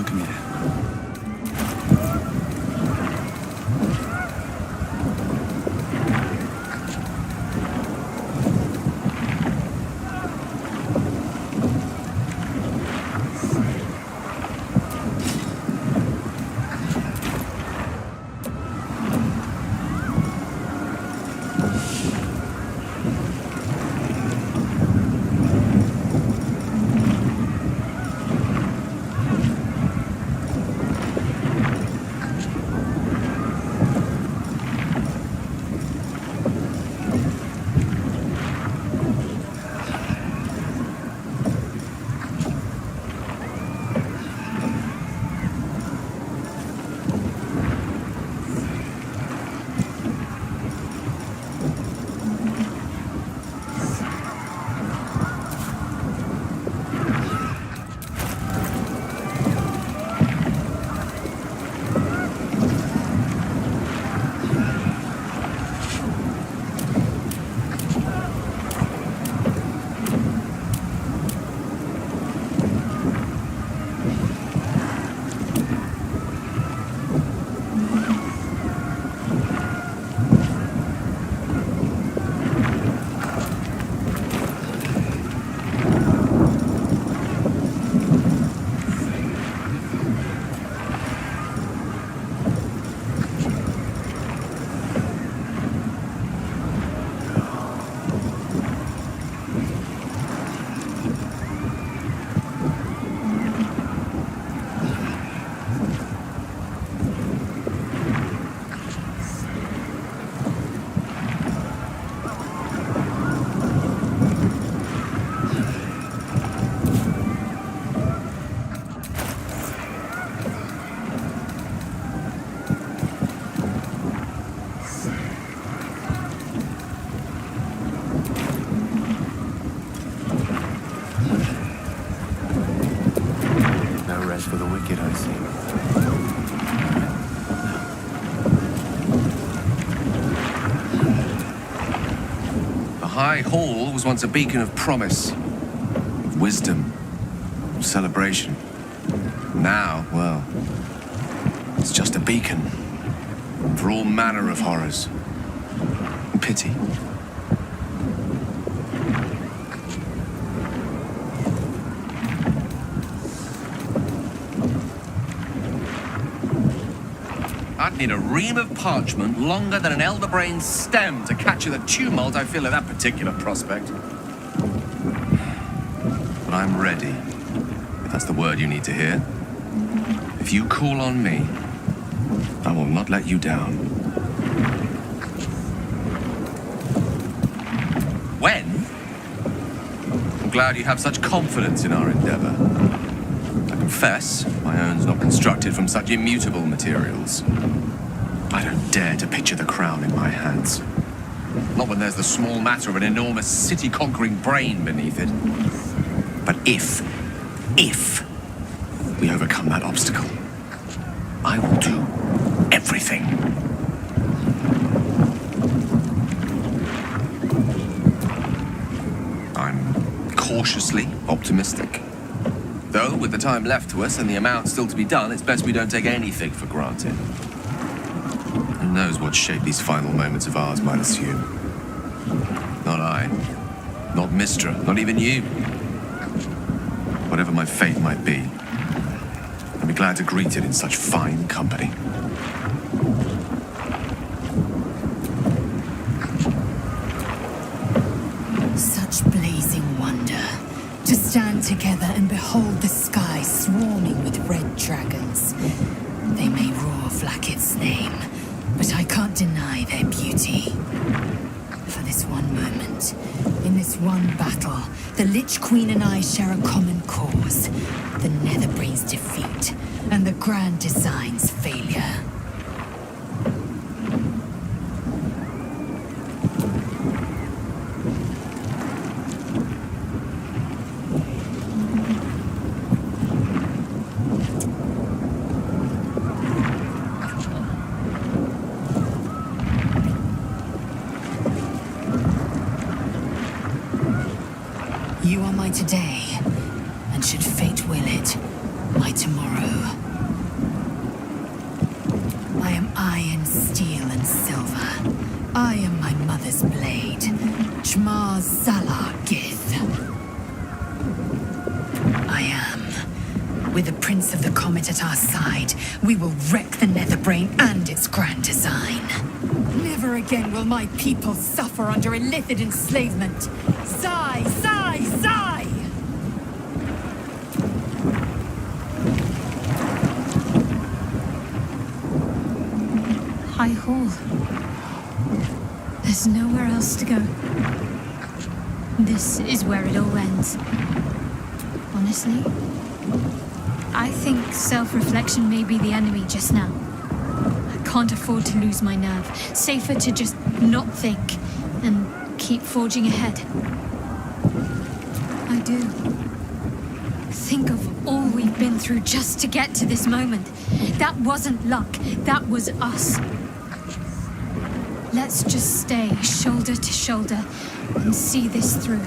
Come here. For the wicked, I see. The High Hall was once a beacon of promise, of wisdom, of celebration. Now, well, it's just a beacon for all manner of horrors and pity. I'd need a ream of parchment longer than an elderbrain's stem to capture the tumult I feel at that particular prospect. But I'm ready, if that's the word you need to hear. If you call on me, I will not let you down. When? I'm glad you have such confidence in our endeavor. I confess, my own's not constructed from such immutable materials. I don't dare to picture the crown in my hands. Not when there's the small matter of an enormous city-conquering brain beneath it. But if we overcome that obstacle, I will do everything. I'm cautiously optimistic. Though, with the time left to us and the amount still to be done, it's best we don't take anything for granted. Who knows what shape these final moments of ours might assume? Not I. Not Mistra. Not even you. Whatever my fate might be, I'll be glad to greet it in such fine company. Such blazing wonder. To stand together and behold the sky swarming with red dragons. They may roar Flacket's name, but I can't deny their beauty. For this one moment, in this one battle, the Lich Queen and I share a common cause. The Netherbrain's defeat and the Grand Design's failure. You are mine today, and should fate will it, my tomorrow. I am iron, steel, and silver. I am my mother's blade, Jmar Zalar Gith. I am. With the Prince of the Comet at our side, we will wreck the Netherbrain and its grand design. Never again will my people suffer under illithid enslavement. Sigh, sigh, sigh! High Hall. There's nowhere else to go. This is where it all ends. Honestly, I think self-reflection may be the enemy just now. I can't afford to lose my nerve. Safer to just not think and keep forging ahead. I do. Think of all we've been through just to get to this moment. That wasn't luck. That was us. Let's just stay shoulder to shoulder and see this through.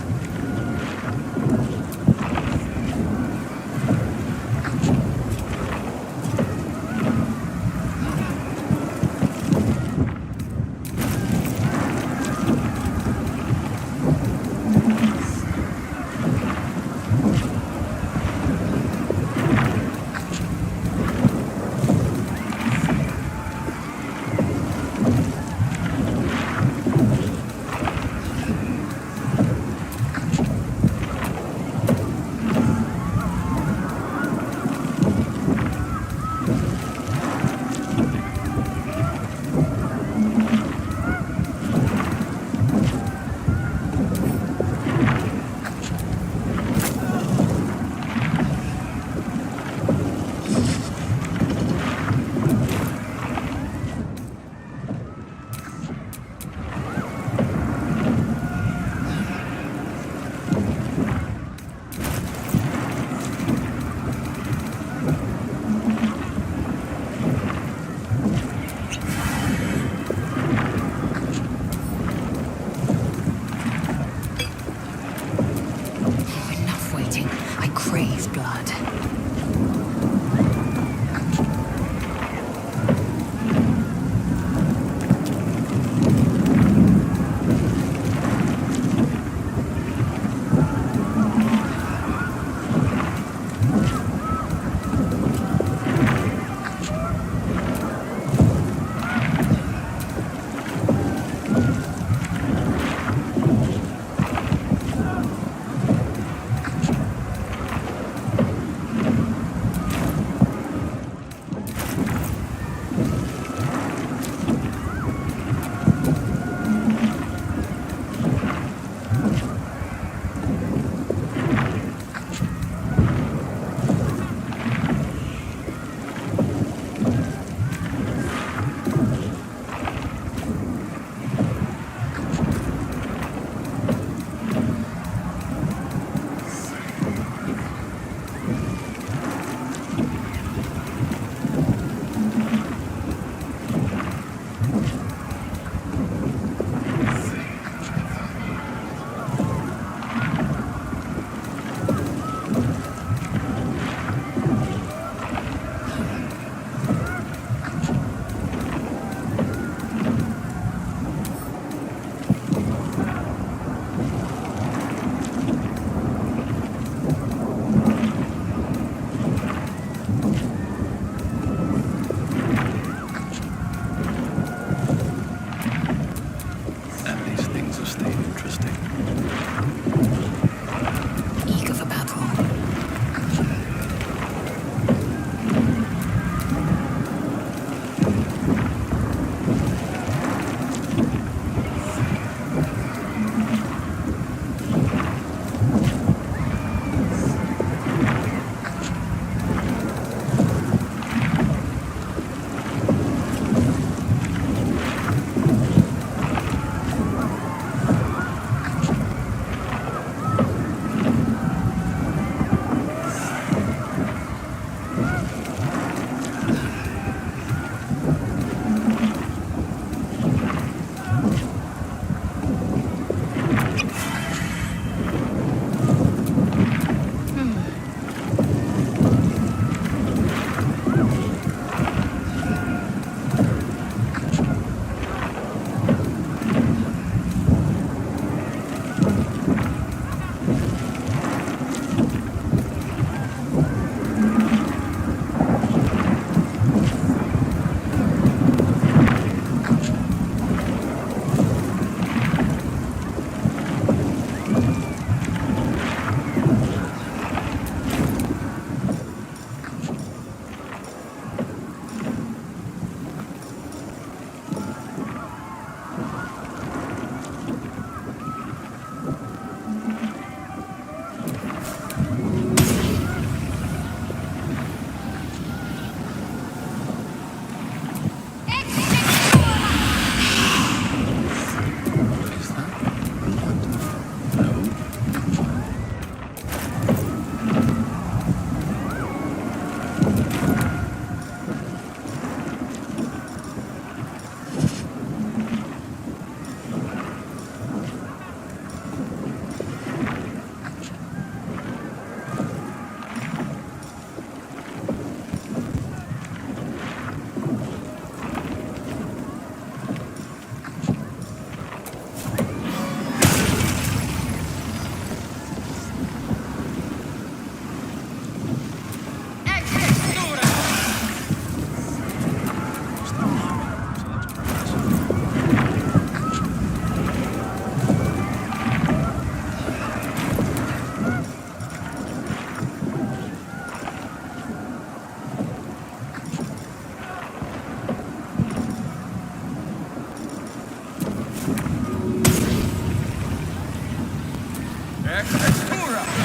I'm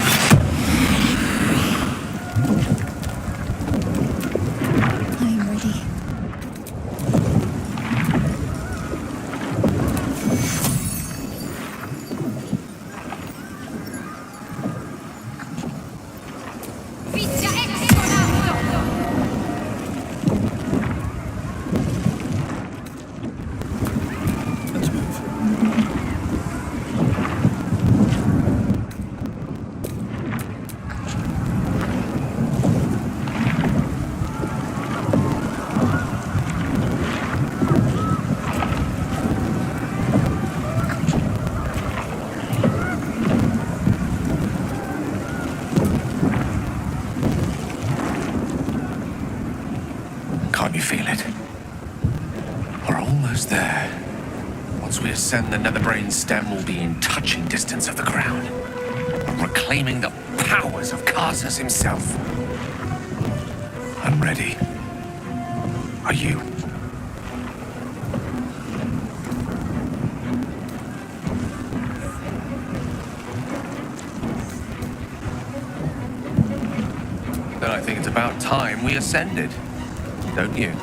ready. Let's move. Can't you feel it? We're almost there. Once we ascend, the Netherbrain stem will be in touching distance of the ground, reclaiming the powers of Karsus himself. I'm ready. Are you? Then I think it's about time we ascended, don't you?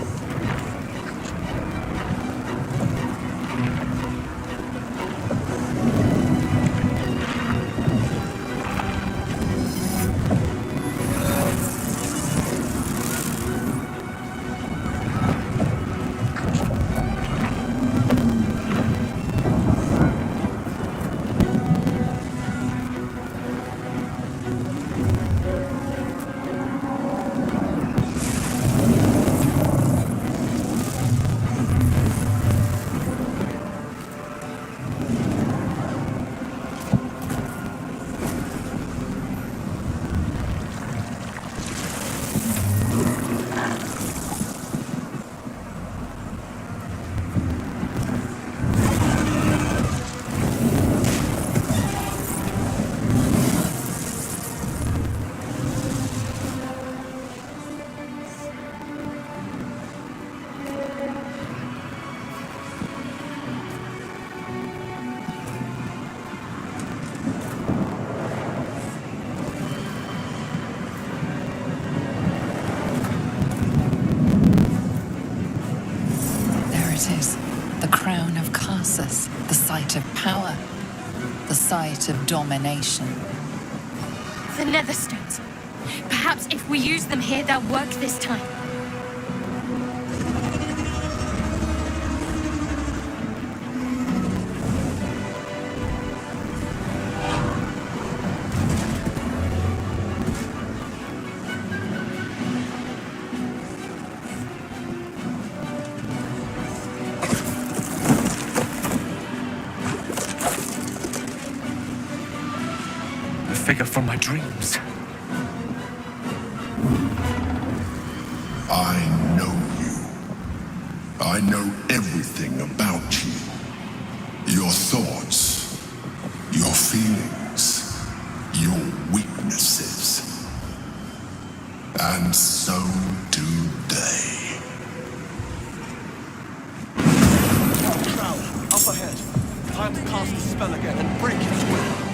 The site of power. The site of domination. The Netherstones. Perhaps if we use them here, they'll work this time. Figure from my dreams. I know you. I know everything about you. Your thoughts, your feelings, your weaknesses. And so do they. Crowd, up ahead. Time to cast the spell again and break its will.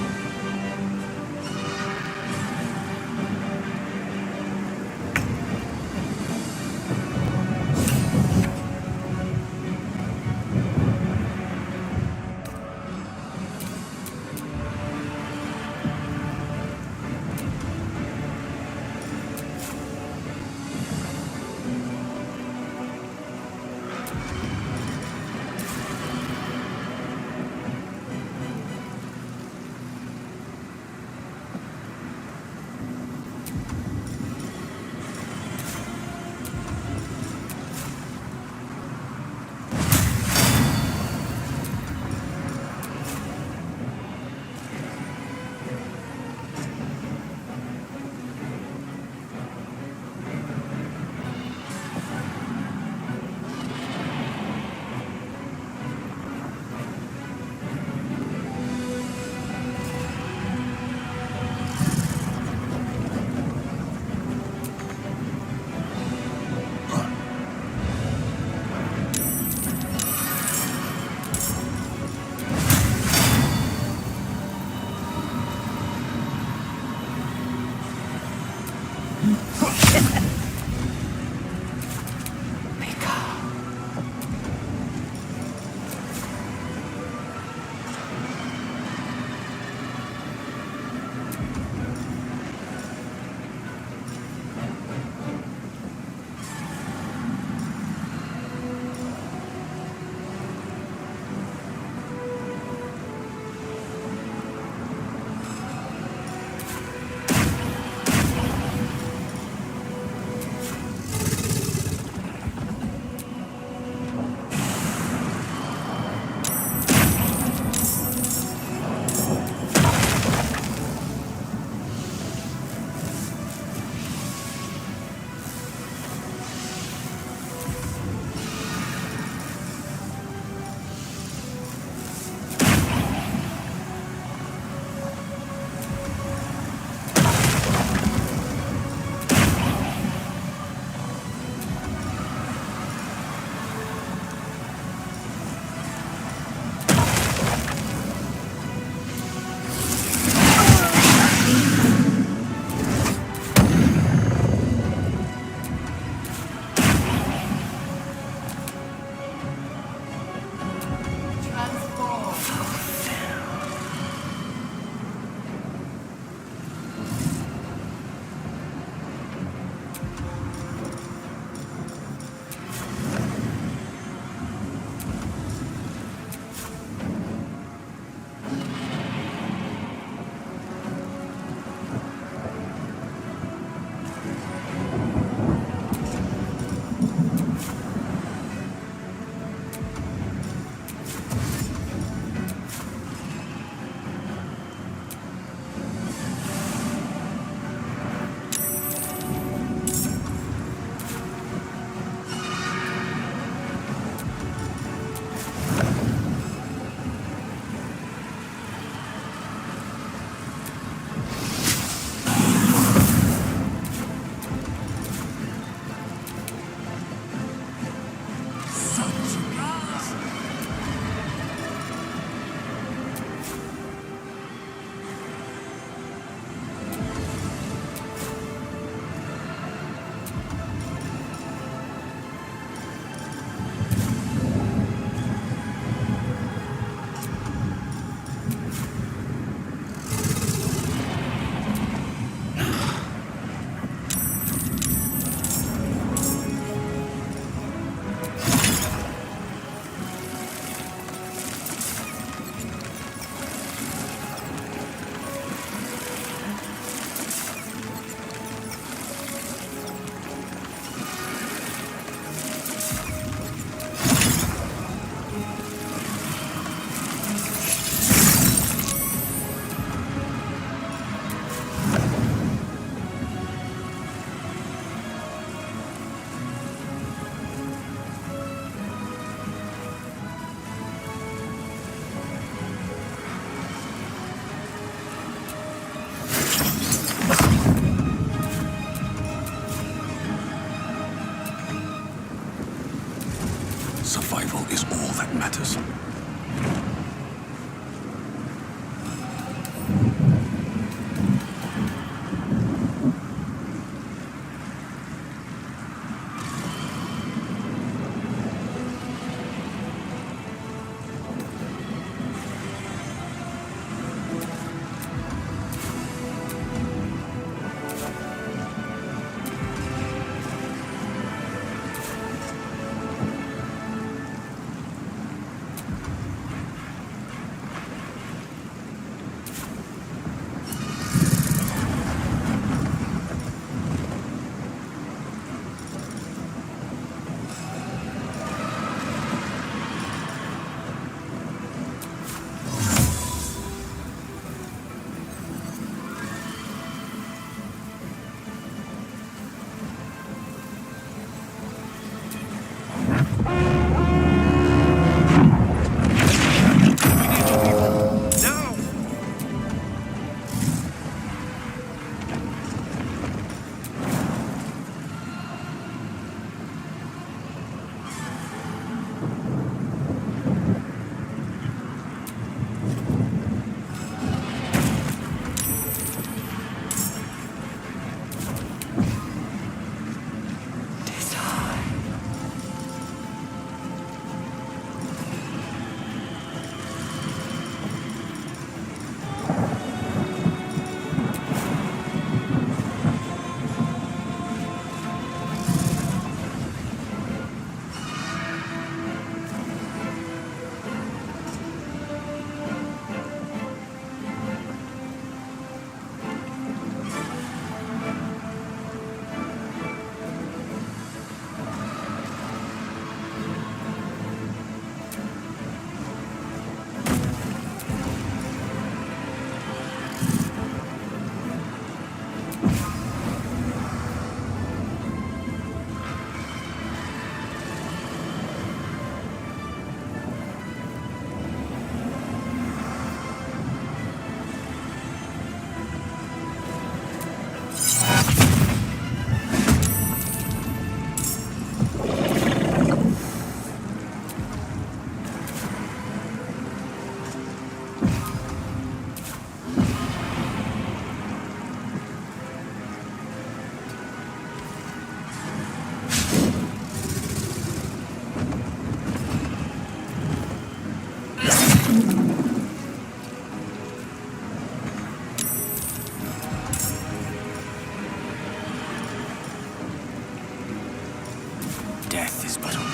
Death is but a word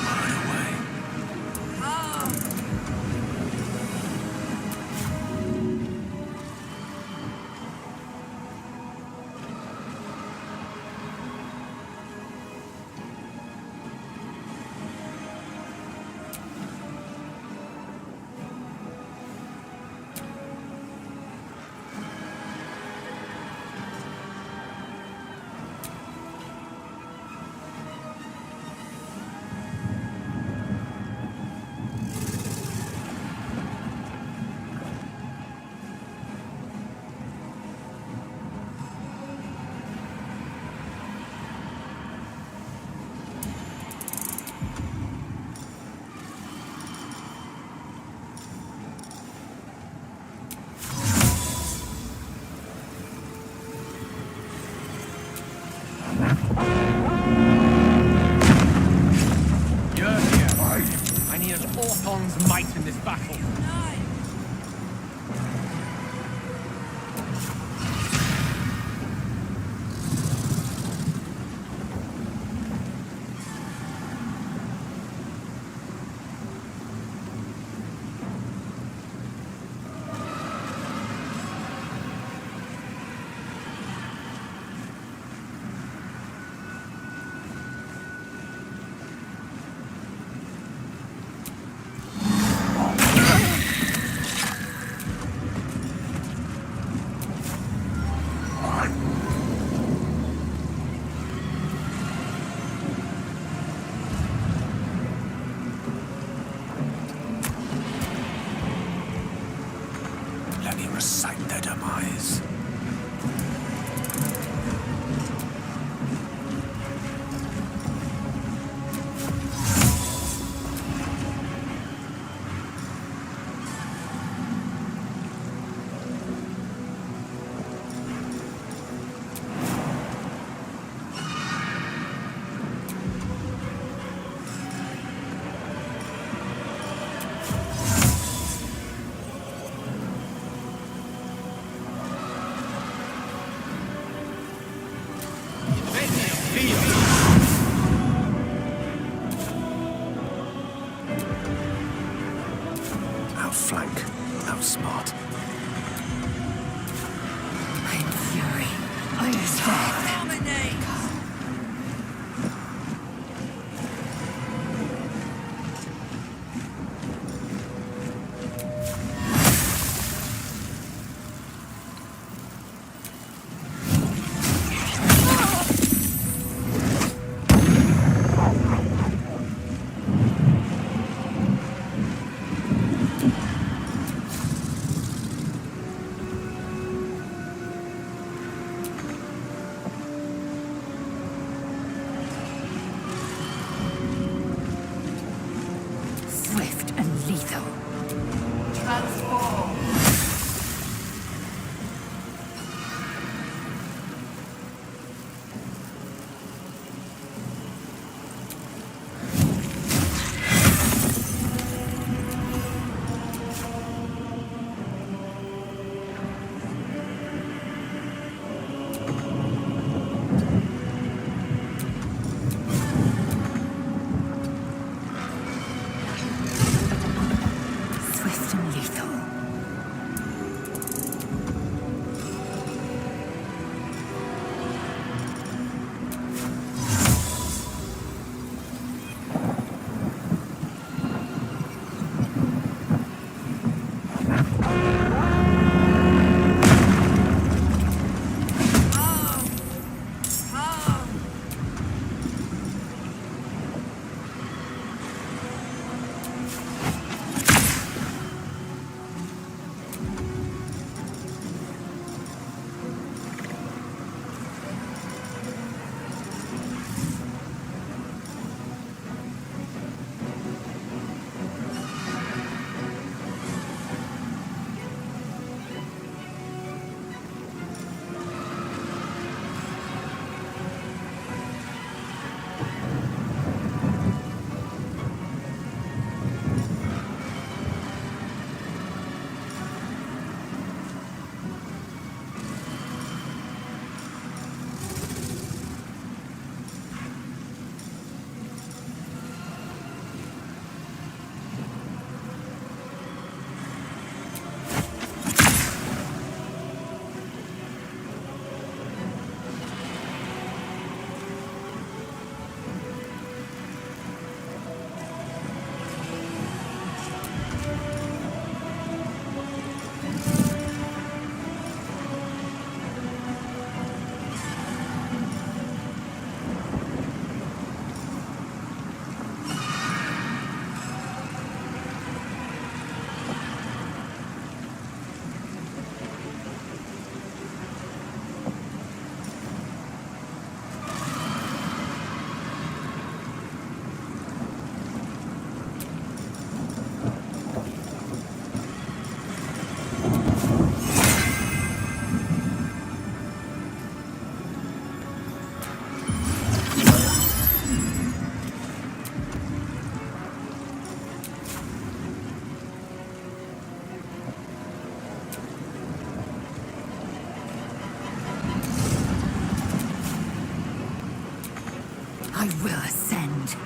away. Orthon's might in this battle. Let me recite their demise. Outflank, outsmart. I'm fury. I understand. I will ascend.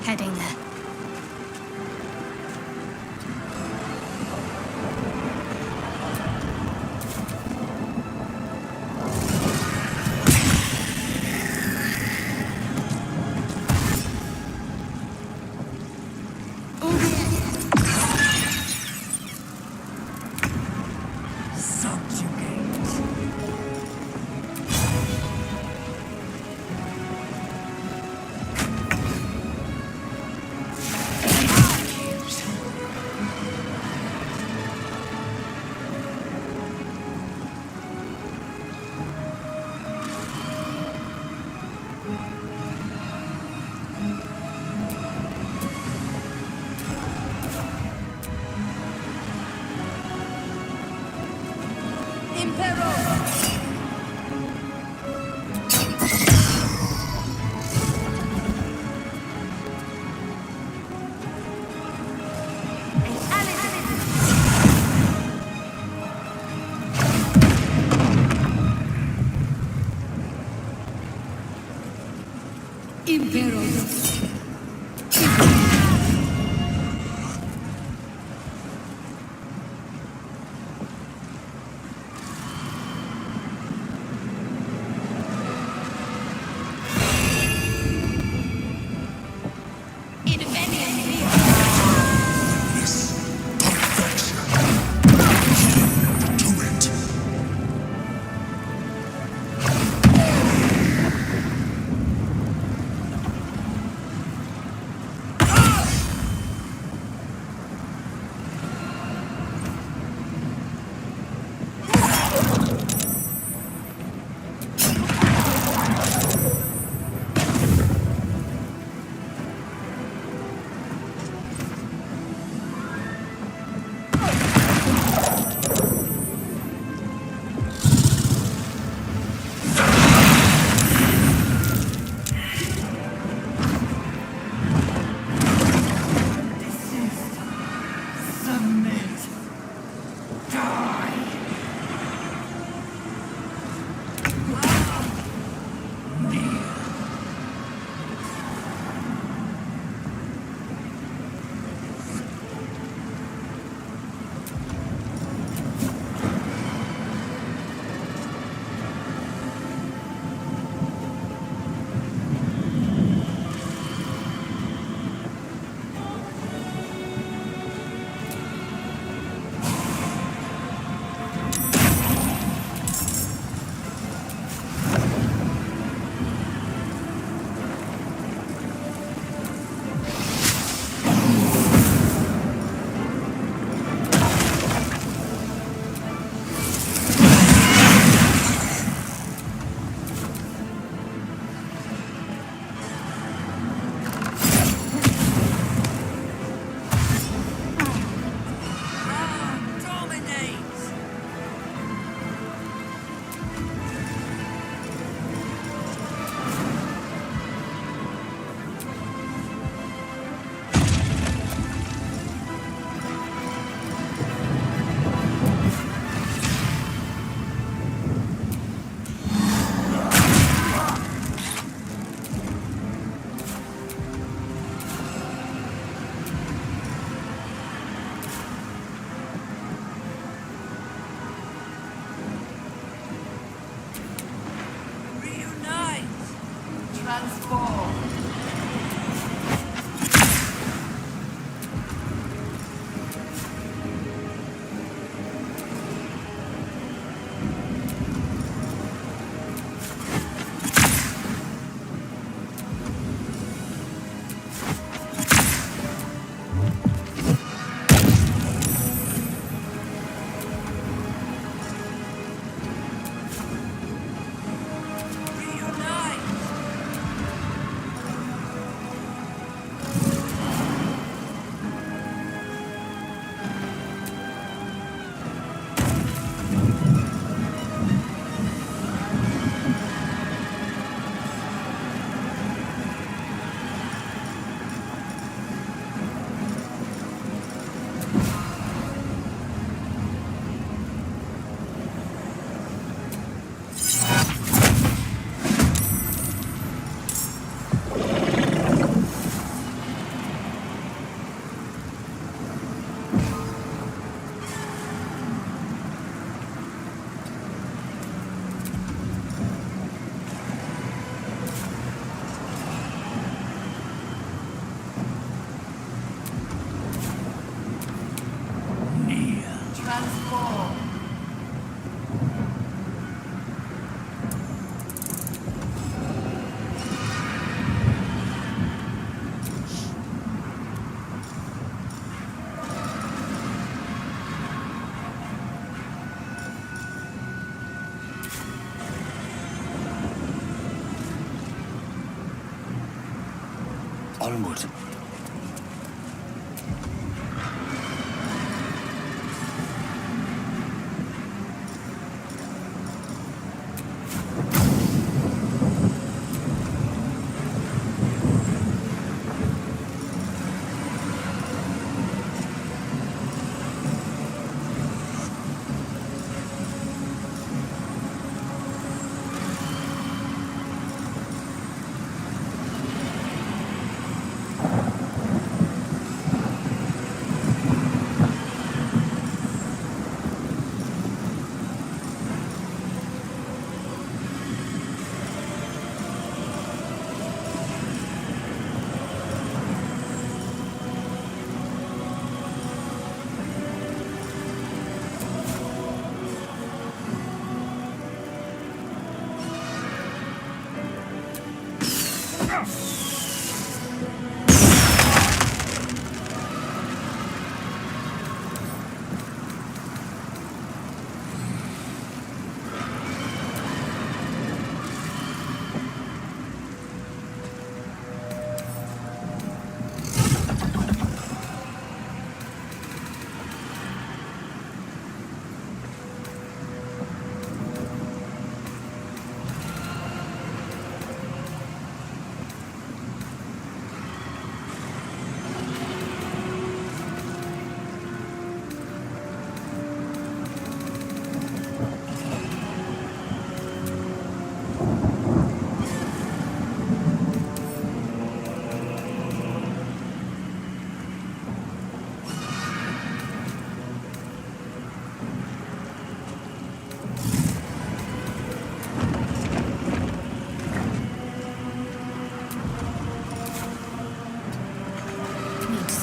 Heading there. Onward.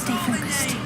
Stay focused.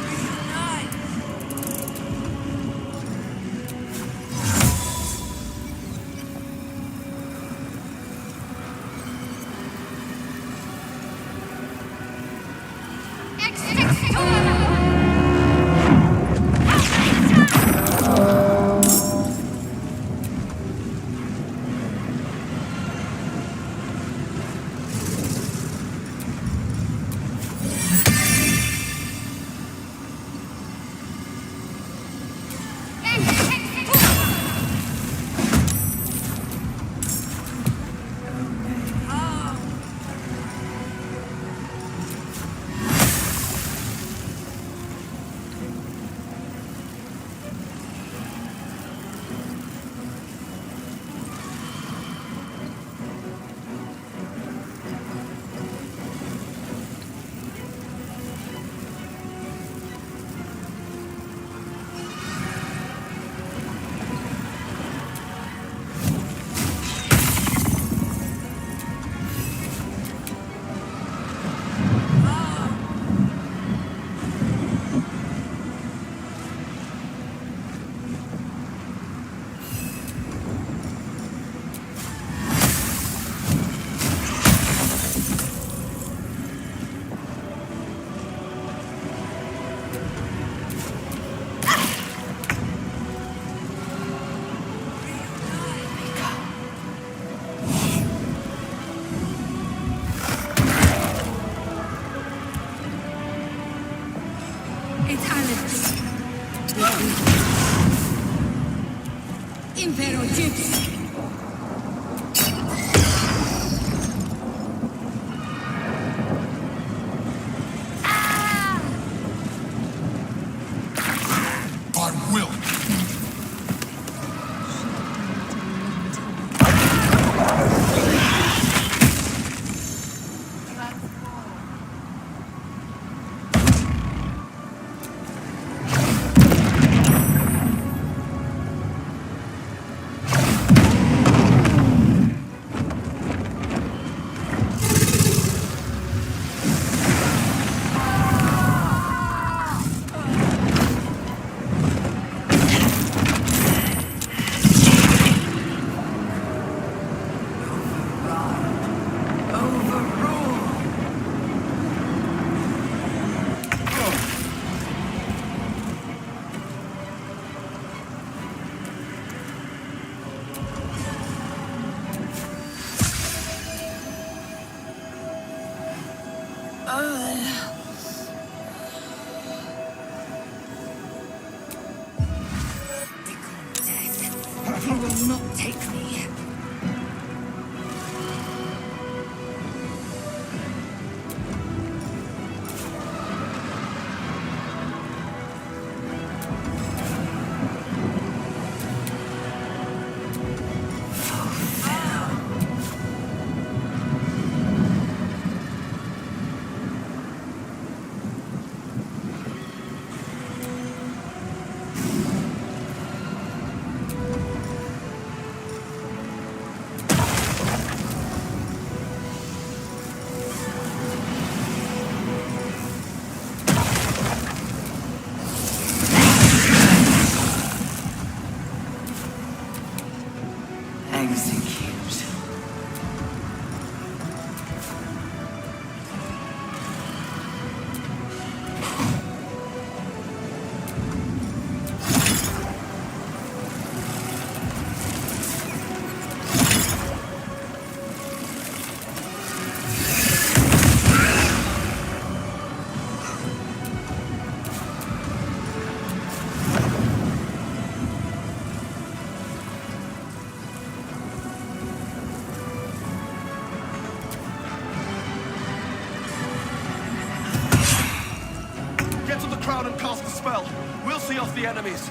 crowd and cast a spell. We'll see off the enemies.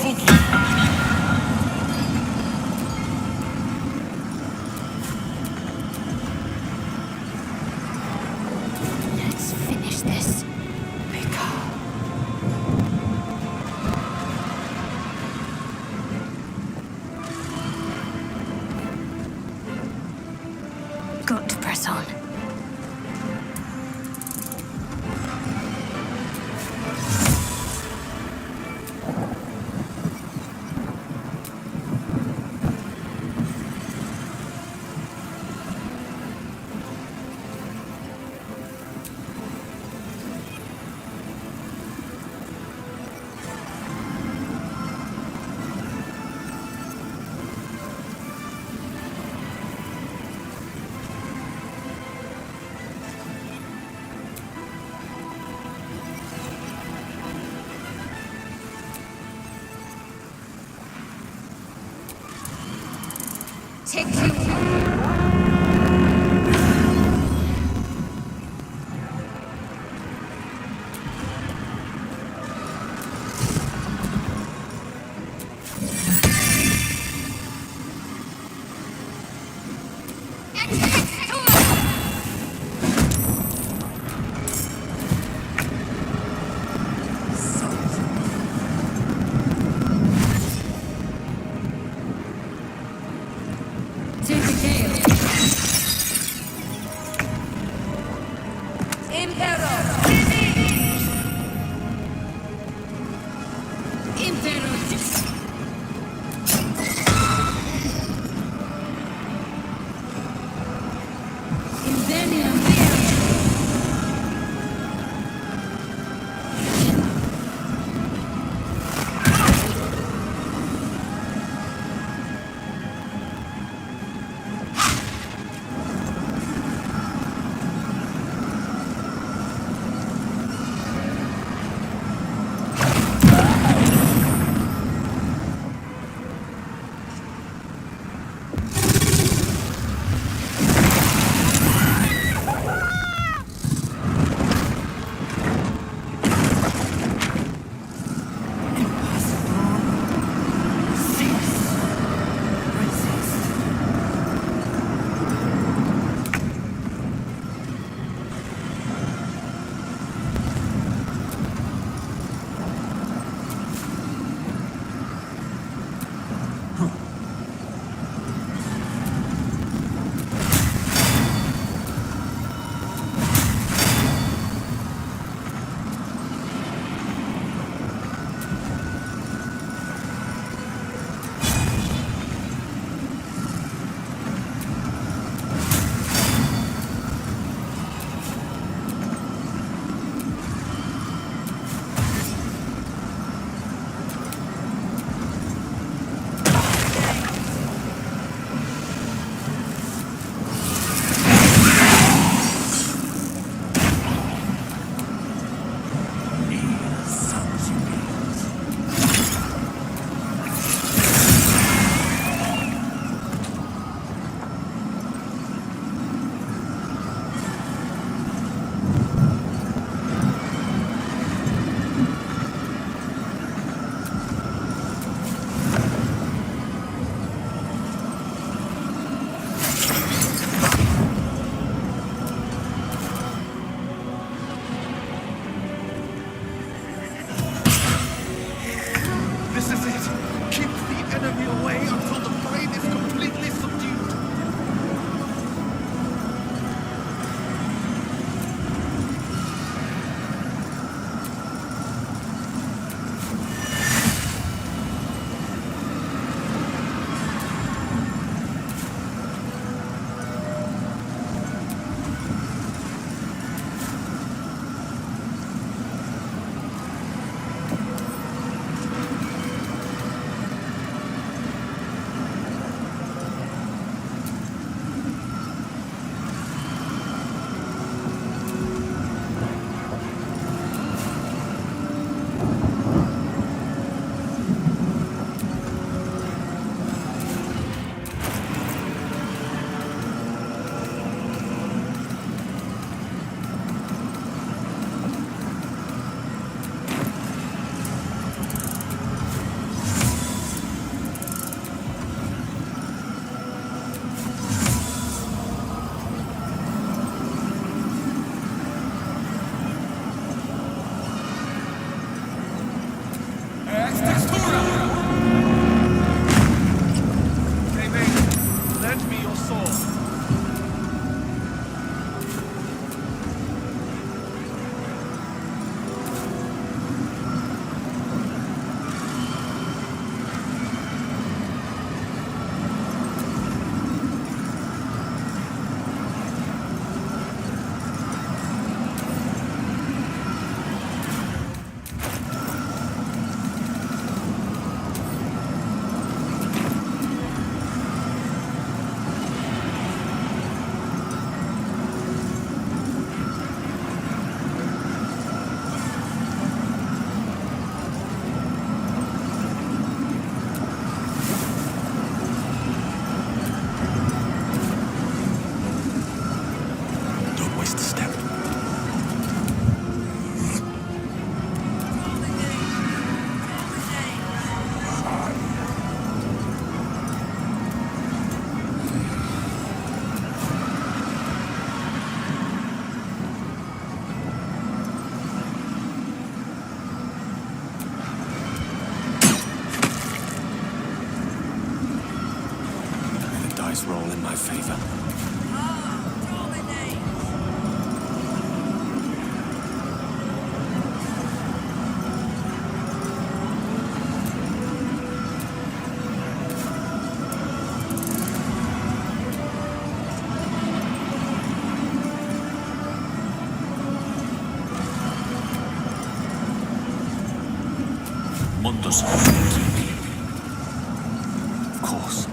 Let's finish this. Got to press on. Take you. Take the gale. dice roll in my favor. Mundos. Of course.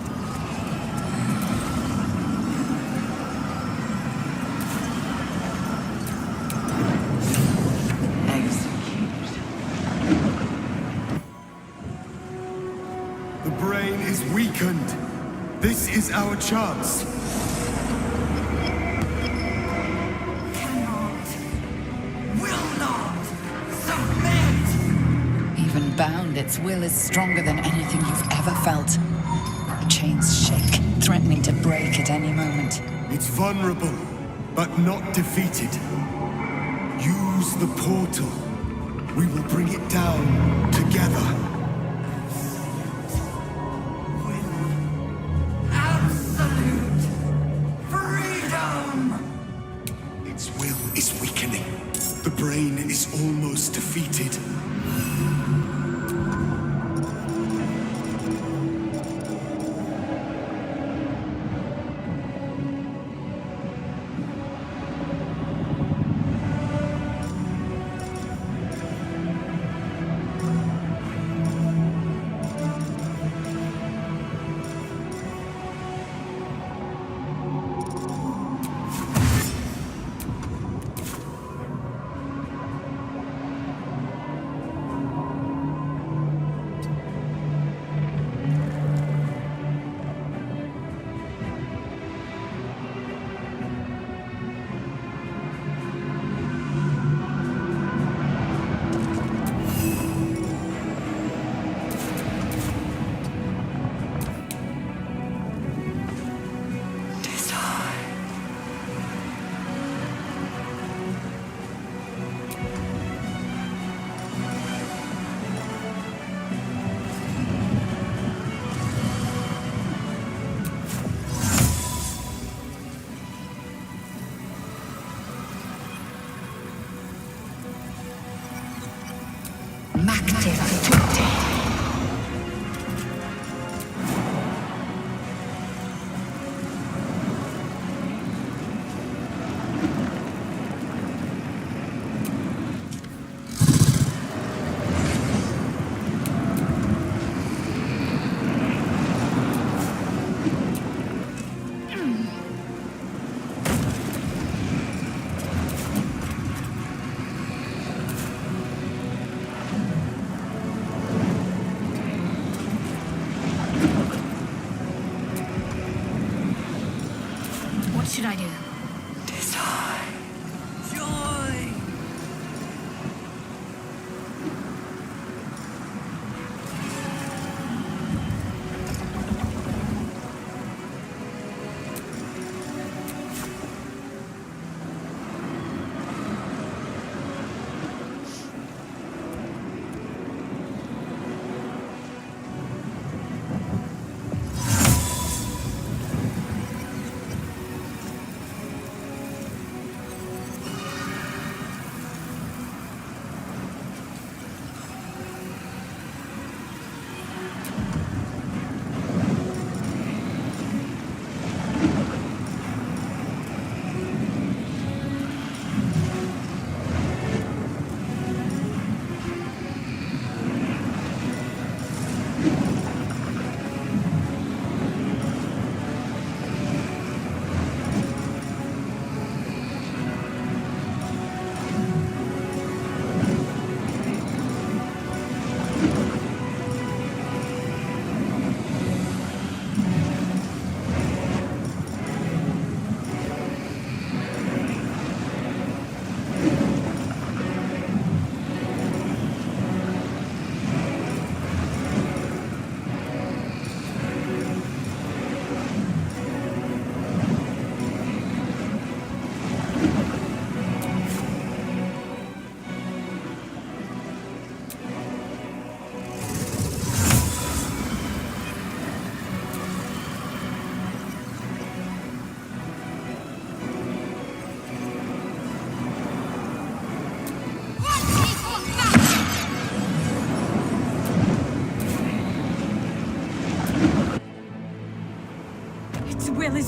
The brain is weakened. This is our chance. Even bound, its will is stronger than anything you've ever felt. The chains shake, threatening to break at any moment. It's vulnerable, but not defeated. Use the portal. We will bring it down together. Absolute freedom! Its will is weakening. The brain is almost defeated.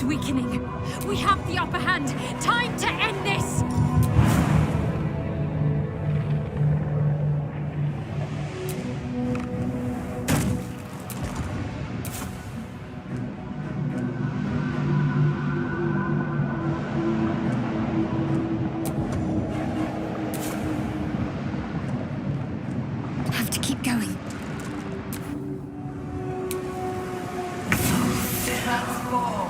is weakening. We have the upper hand. Time to end this! Have to keep going. Transform.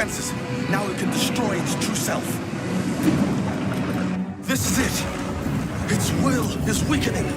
defenses. Now it can destroy its true self. This is it. Its will is weakening.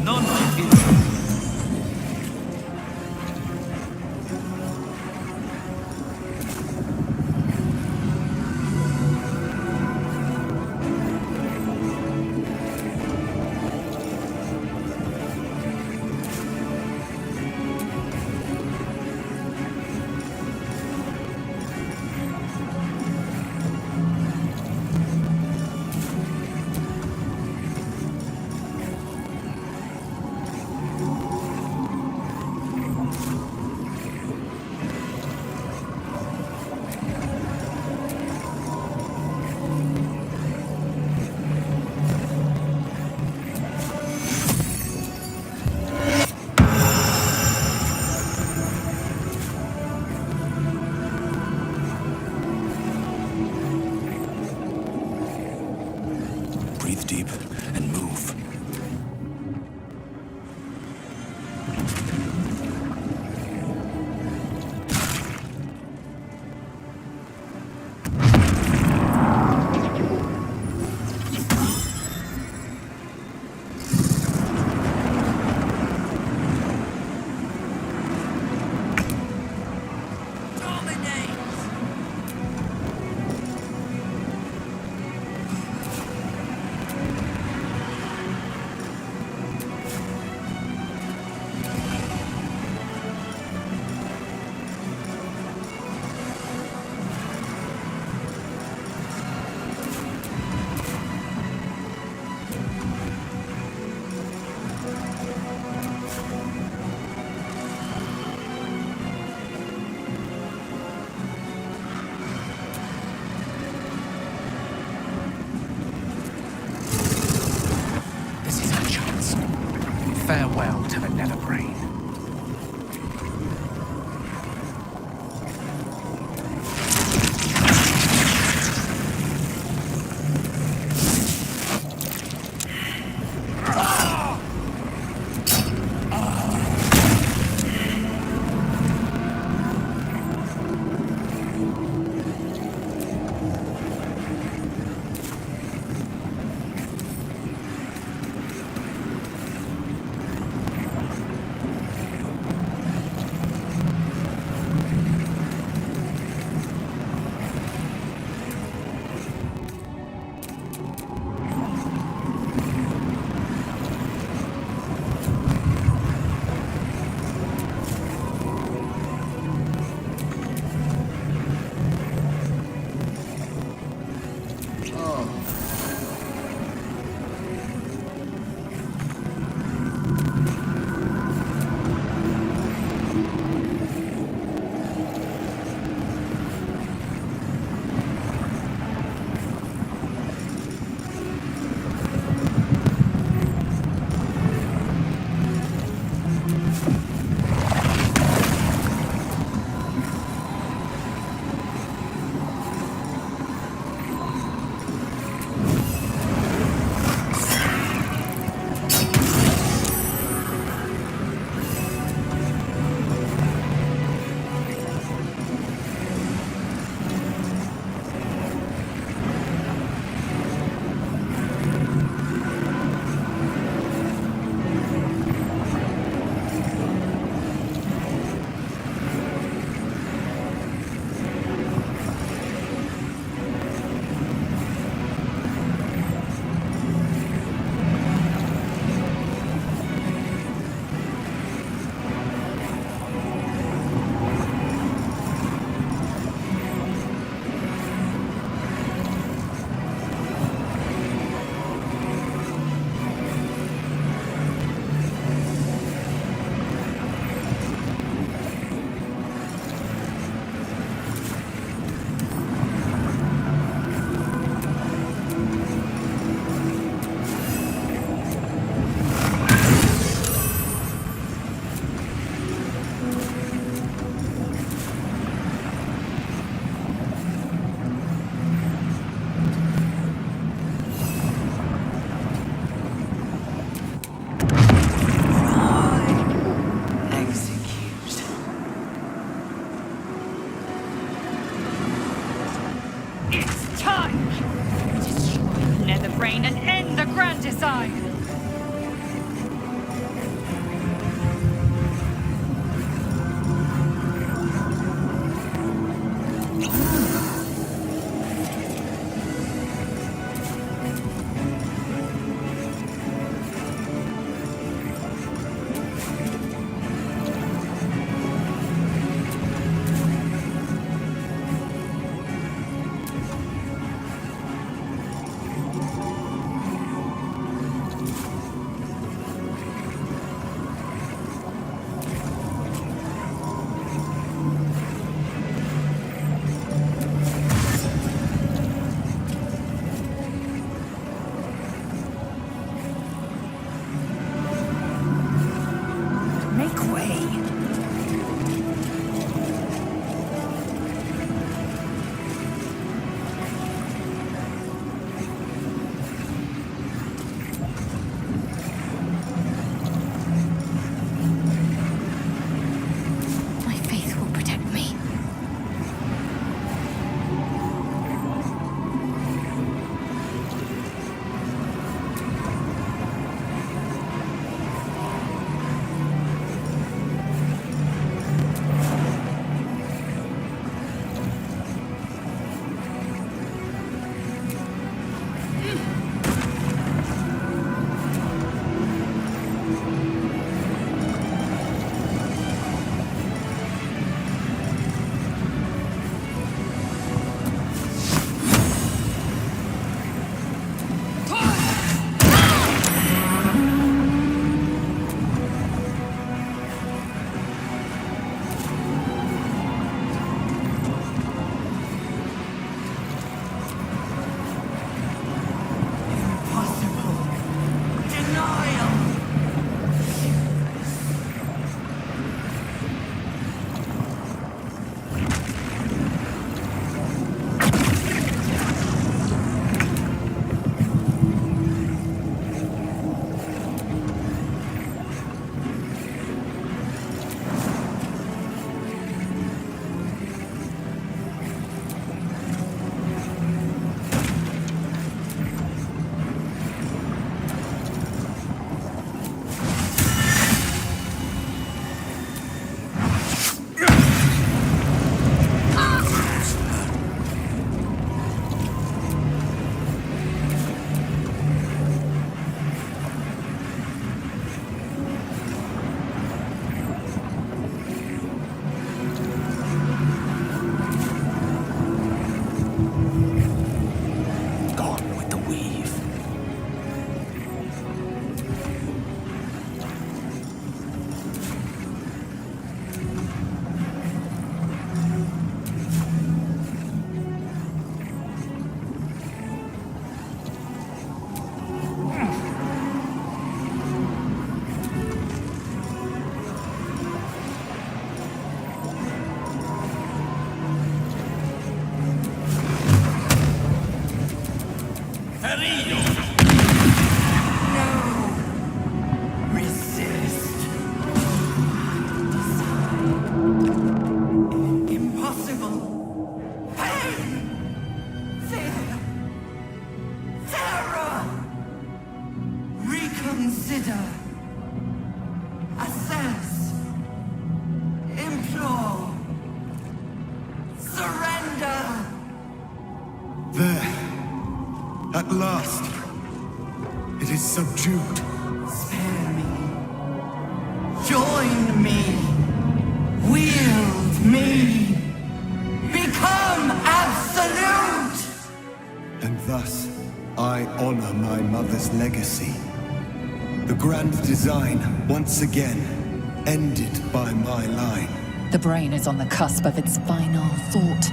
None is. Breathe deep and move. Farewell to the nether brain. Make way! My faith will protect me. Impossible. Denial. Gone with the weave. Resist. Impossible. Pain. Fear. Terror. Reconsider. Assess. Implore. Surrender. There. At last. It is subdued. Spare me. Join me. Wield me. Become absolute. And thus, I honor my mother's legacy. The grand design, once again, ended by my line. The brain is on the cusp of its final thought,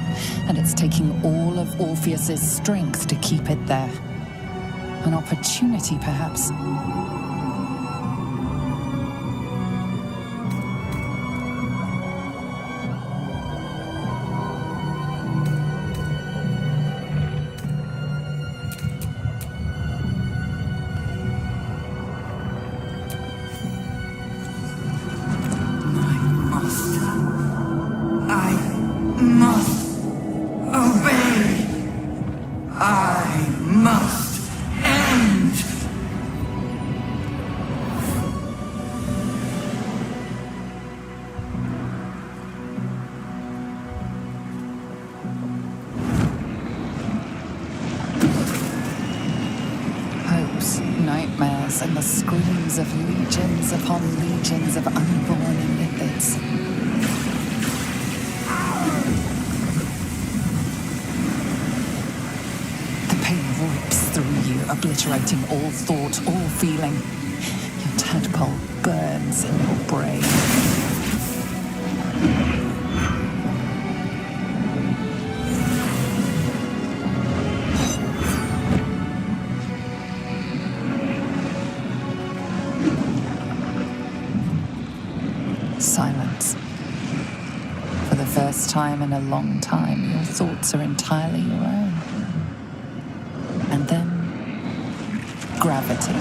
and it's taking all of Orpheus's strength to keep it there. An opportunity, perhaps. My master. I must obey. I must end. Hopes, nightmares, and the screams of legions upon legions of unborn lipids. The pain rips through you, obliterating all thought, all feeling. Your tadpole burns in your brain. Silence. For the first time in a long time, your thoughts are entirely your own. And then, gravity.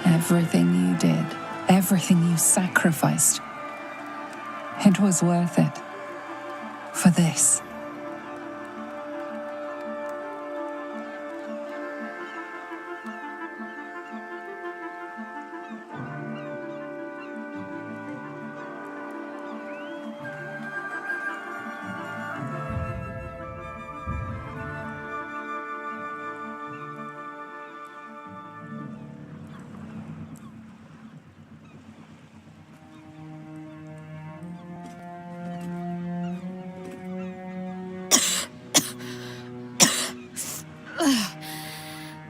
Everything you did, everything you sacrificed, it was worth it. For this.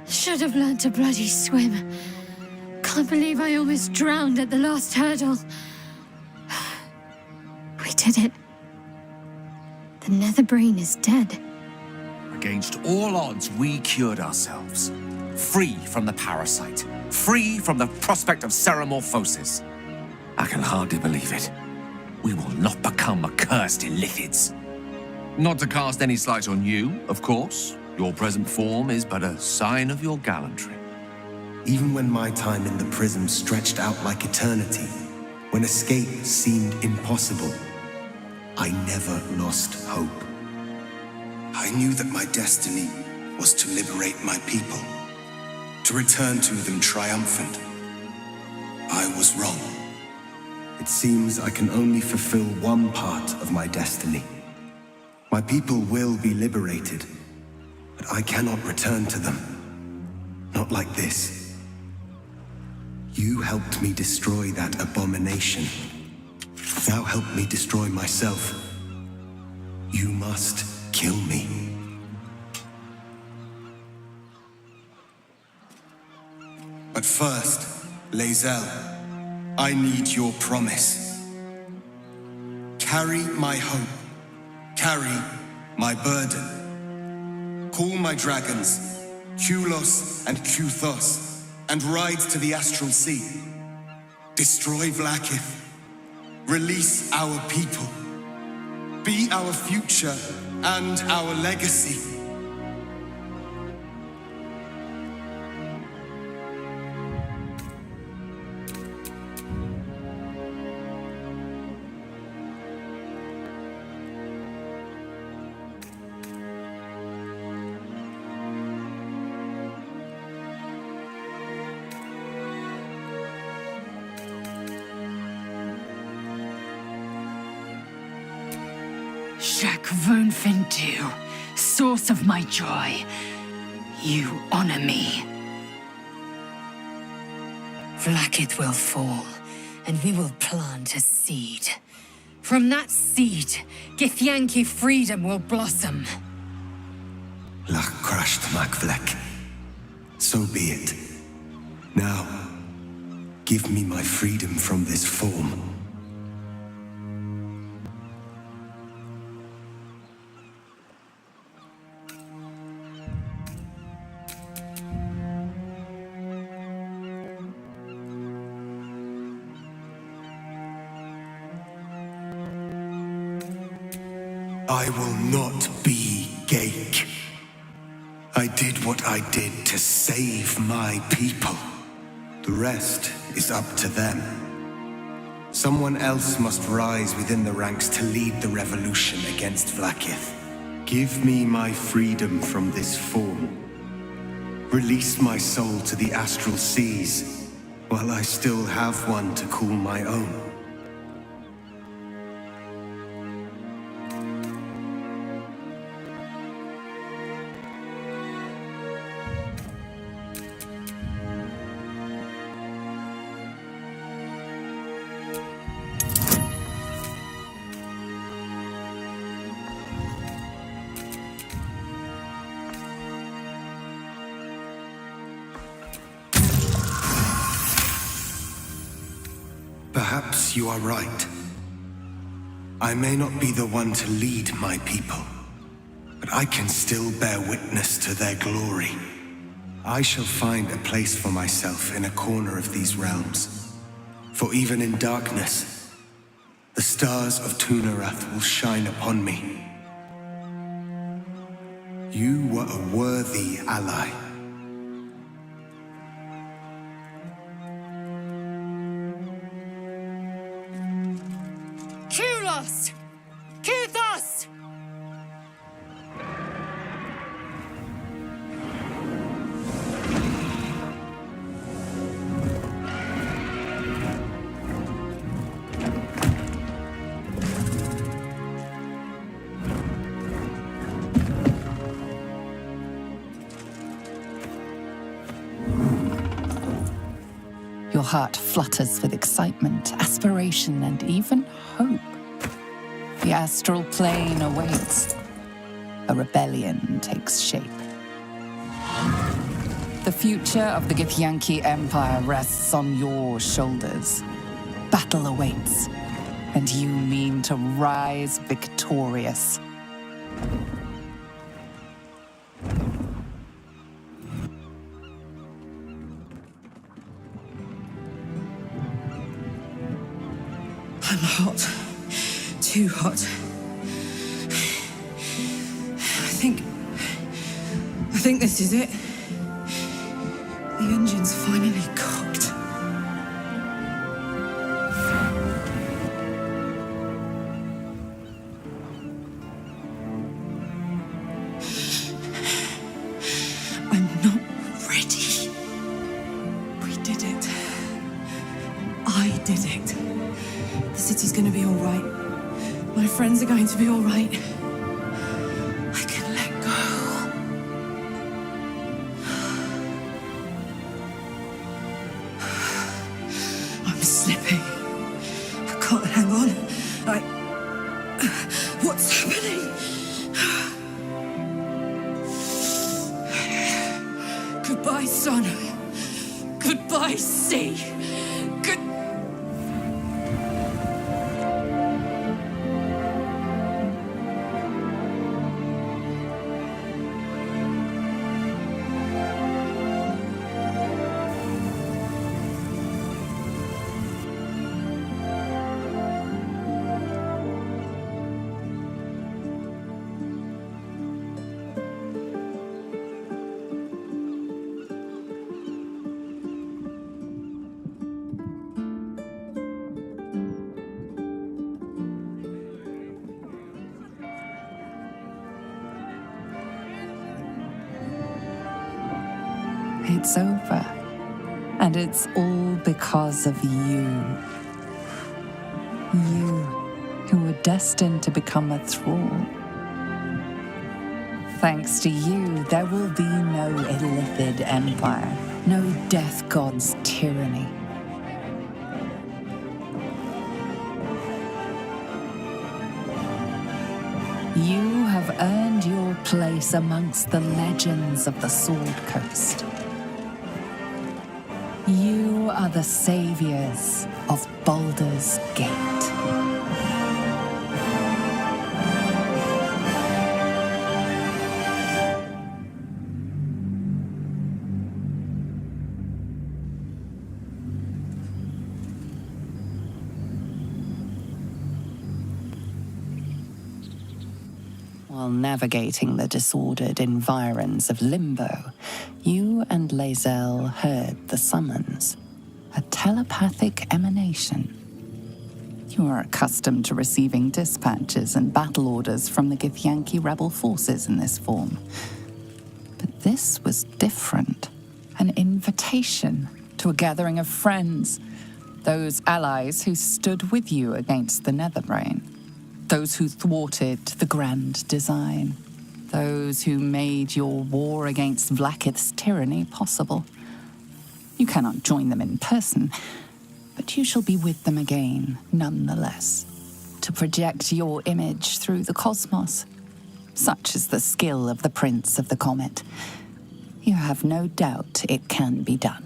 Should have learned to bloody swim. Can't believe I almost drowned at the last hurdle. We did it. The Netherbrain is dead. Against all odds, we cured ourselves. Free from the parasite. Free from the prospect of seromorphosis. I can hardly believe it. We will not become accursed Illithids. Not to cast any slight on you, of course. Your present form is but a sign of your gallantry. Even when my time in the prism stretched out like eternity, when escape seemed impossible, I never lost hope. I knew that my destiny was to liberate my people, to return to them triumphant. I was wrong. It seems I can only fulfill one part of my destiny. My people will be liberated, but I cannot return to them. Not like this. You helped me destroy that abomination. Thou help me destroy myself. You must kill me. But first, Lae'zel, I need your promise. Carry my hope. Carry my burden. Call my dragons, Kulos and Kuthos, and ride to the Astral Sea. Destroy Vlaakith. Release our people. Be our future and our legacy. Shakvun Fintu, source of my joy, you honor me. Vlaakith will fall, and we will plant a seed. From that seed, Githyanki freedom will blossom. Lach crashed Makvlek. So be it. Now, give me my freedom from this form. I will not be Gake. I did what I did to save my people. The rest is up to them. Someone else must rise within the ranks to lead the revolution against Vlaakith. Give me my freedom from this form. Release my soul to the astral seas, while I still have one to call my own. Perhaps you are right. I may not be the one to lead my people, but I can still bear witness to their glory. I shall find a place for myself in a corner of these realms. For even in darkness, the stars of Tunarath will shine upon me. You were a worthy ally. Kulos! Kuthos! Your heart flutters with excitement, aspiration, and even hope. The astral plane awaits. A rebellion takes shape. The future of the Githyanki Empire rests on your shoulders. Battle awaits, and you mean to rise victorious. I'm hot. Too hot. I think this is it. The engine's finally cooked. I'm not ready. We did it. I did it. The city's gonna be all right. My friends are going to be all right. I can let go. I'm slipping. I can't hang on. What's happening? Goodbye, son. Goodbye, sea. Good. It's over. And it's all because of you. You, who were destined to become a thrall. Thanks to you, there will be no Illithid empire, no death god's tyranny. You have earned your place amongst the legends of the Sword Coast. You are the saviors of Baldur's Gate. While navigating the disordered environs of Limbo, you and Lae'zel heard the summons, a telepathic emanation. You are accustomed to receiving dispatches and battle orders from the Githyanki rebel forces in this form. But this was different, an invitation to a gathering of friends, those allies who stood with you against the Netherbrain. Those who thwarted the grand design. Those who made your war against Vlaakith's tyranny possible. You cannot join them in person, but you shall be with them again, nonetheless, to project your image through the cosmos. Such is the skill of the Prince of the Comet. You have no doubt it can be done.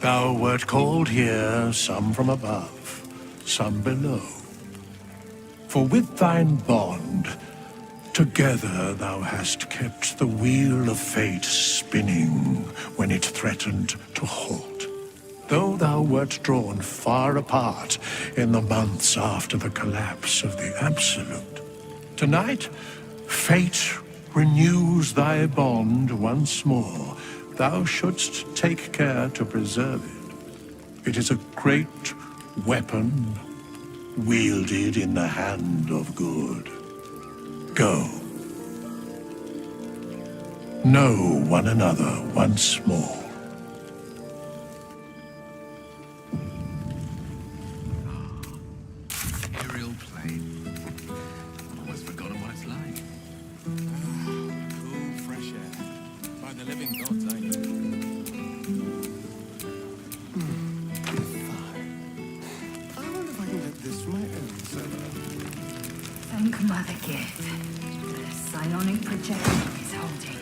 Thou wert called here, some from above, some below. For with thine bond, together thou hast kept the wheel of fate spinning when it threatened to halt. Though thou wert drawn far apart in the months after the collapse of the Absolute, tonight, fate renews thy bond once more. Thou shouldst take care to preserve it. It is a great weapon wielded in the hand of good. Go. Know one another once more. Aerial plane. Almost forgotten what it's like. Cool, fresh air. By the living gods, I know. I wonder if I can get this right. Thank Mother Gith. The psionic projection is holding.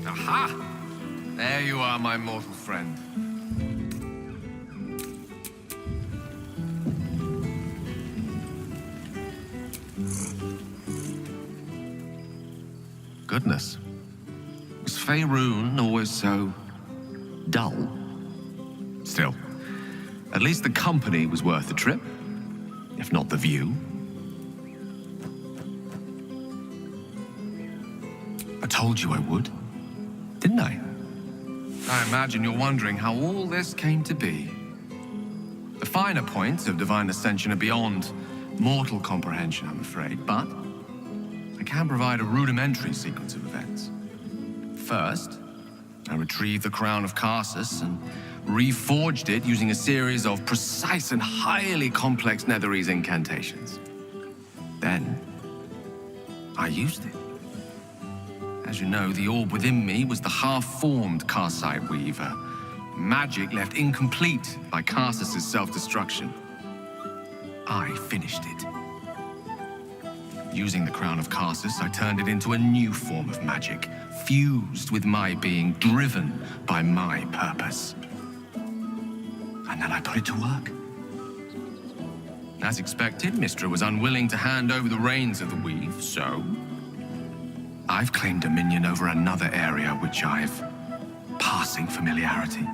Aha! There you are, my mortal friend. Goodness. Was Faerun always so dull? Still, at least the company was worth the trip, if not the view. I told you I would, didn't I? I imagine you're wondering how all this came to be. The finer points of divine ascension are beyond mortal comprehension, I'm afraid, but I can provide a rudimentary sequence of events. First, I retrieved the crown of Karsus and reforged it using a series of precise and highly complex Netherese incantations. Then, I used it. As you know, the orb within me was the half-formed Karsite Weaver, magic left incomplete by Karsus' self-destruction. I finished it. Using the crown of Karsus, I turned it into a new form of magic, fused with my being, driven by my purpose. And then I put it to work. As expected, Mystra was unwilling to hand over the reins of the weave, so I've claimed dominion over another area which I've passing familiarity.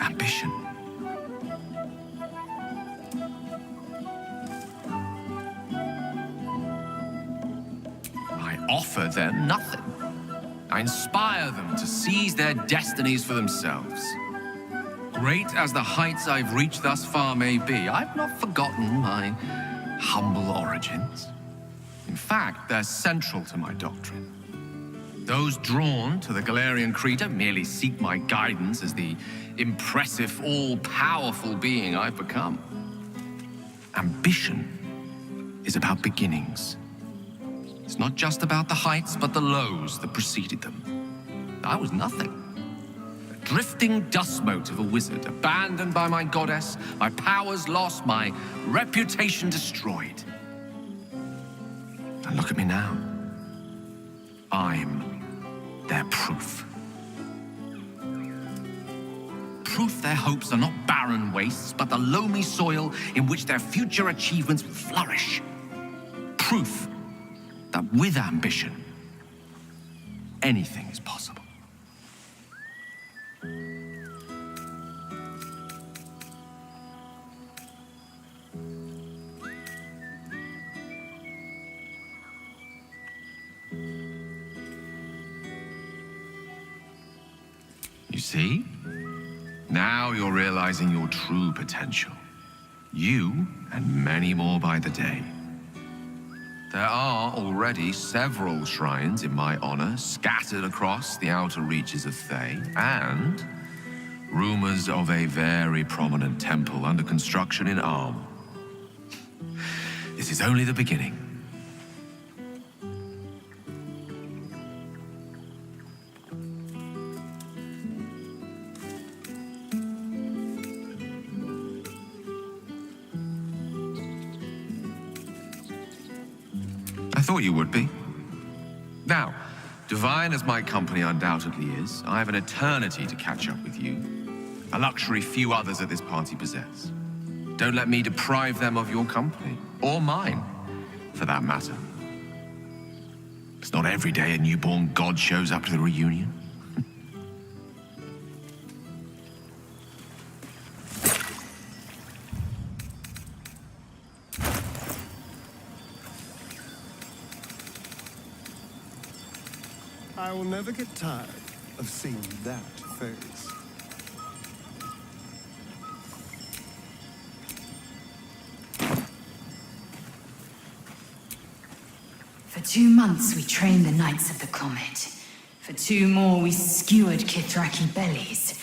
Ambition. I offer them nothing. I inspire them to seize their destinies for themselves. Great as the heights I've reached thus far may be, I've not forgotten my humble origins. In fact, they're central to my doctrine. Those drawn to the Galarian Creator merely seek my guidance as the impressive, all-powerful being I've become. Ambition is about beginnings. It's not just about the heights, but the lows that preceded them. I was nothing. A drifting dust mote of a wizard, abandoned by my goddess, my powers lost, my reputation destroyed. And look at me now. I'm their proof. Proof their hopes are not barren wastes, but the loamy soil in which their future achievements will flourish. Proof that with ambition, anything is possible. You see? Now you're realizing your true potential. You and many more by the day. There are already several shrines in my honor scattered across the outer reaches of Thay, and rumors of a very prominent temple under construction in Arm. This is only the beginning. I thought you would be. Now, divine as my company undoubtedly is, I have an eternity to catch up with you. A luxury few others at this party possess. Don't let me deprive them of your company, or mine, for that matter. It's not every day a newborn god shows up to the reunion. I will never get tired of seeing that face. For 2 months we trained the Knights of the Comet. For 2 more we skewered Kithraki bellies.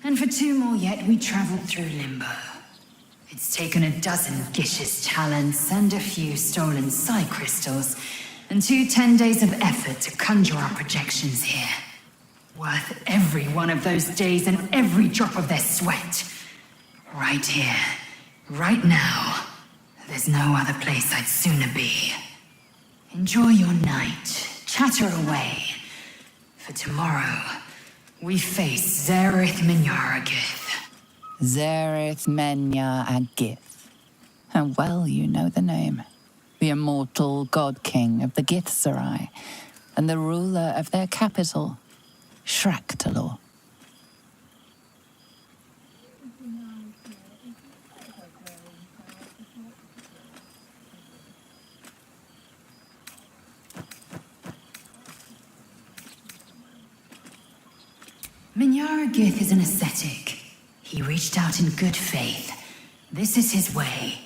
And for 2 more yet we traveled through Limbo. It's taken a dozen Gish's talents and a few stolen psi crystals, and 2 10 days of effort to conjure our projections here. Worth every one of those days and every drop of their sweat. Right here, right now. There's no other place I'd sooner be. Enjoy your night, chatter away. For tomorrow, we face Zereth Minyaragith. Zereth Minyaragith. And well you know the name. The immortal god king of the Githzerai, and the ruler of their capital, Shraktalor. Minyaragith is an ascetic. He reached out in good faith. This is his way.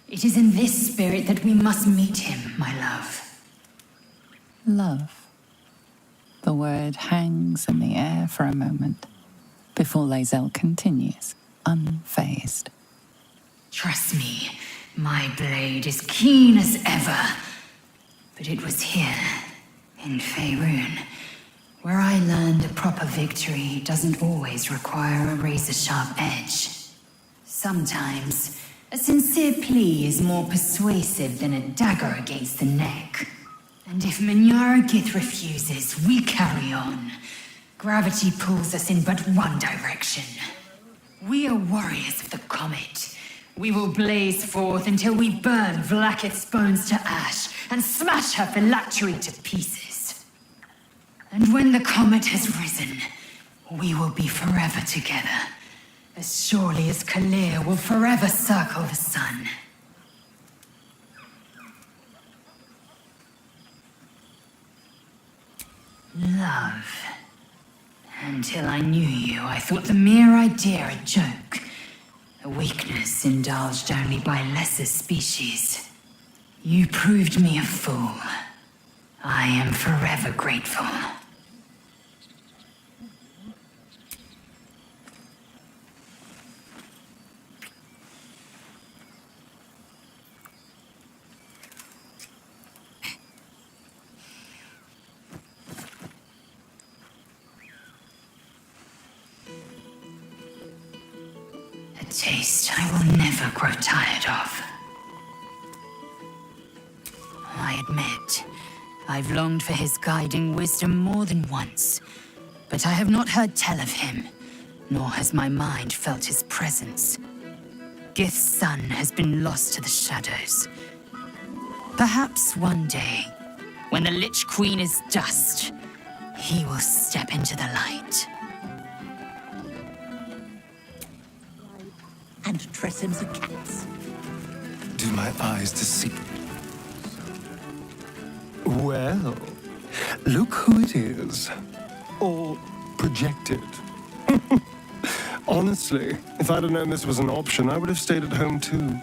It is in this spirit that we must meet him, my love. Love. The word hangs in the air for a moment before Lae'zel continues, unfazed. Trust me, my blade is keen as ever. But it was here, in Faerun, where I learned a proper victory doesn't always require a razor-sharp edge. Sometimes, a sincere plea is more persuasive than a dagger against the neck. And if Minyara Gith refuses, we carry on. Gravity pulls us in but one direction. We are warriors of the comet. We will blaze forth until we burn Vlaakith's bones to ash and smash her phylactery to pieces. And when the comet has risen, we will be forever together, as surely as Kalir will forever circle the sun. Love. Until I knew you, I thought the mere idea a joke. A weakness indulged only by lesser species. You proved me a fool. I am forever grateful. A taste I will never grow tired of. I admit, I've longed for his guiding wisdom more than once, but I have not heard tell of him, nor has my mind felt his presence. Gith's son has been lost to the shadows. Perhaps one day, when the Lich Queen is dust, he will step into the light. And dress him as a cat. Do my eyes deceive? Well, look who it is. Or projected. Honestly, if I'd have known this was an option, I would have stayed at home too.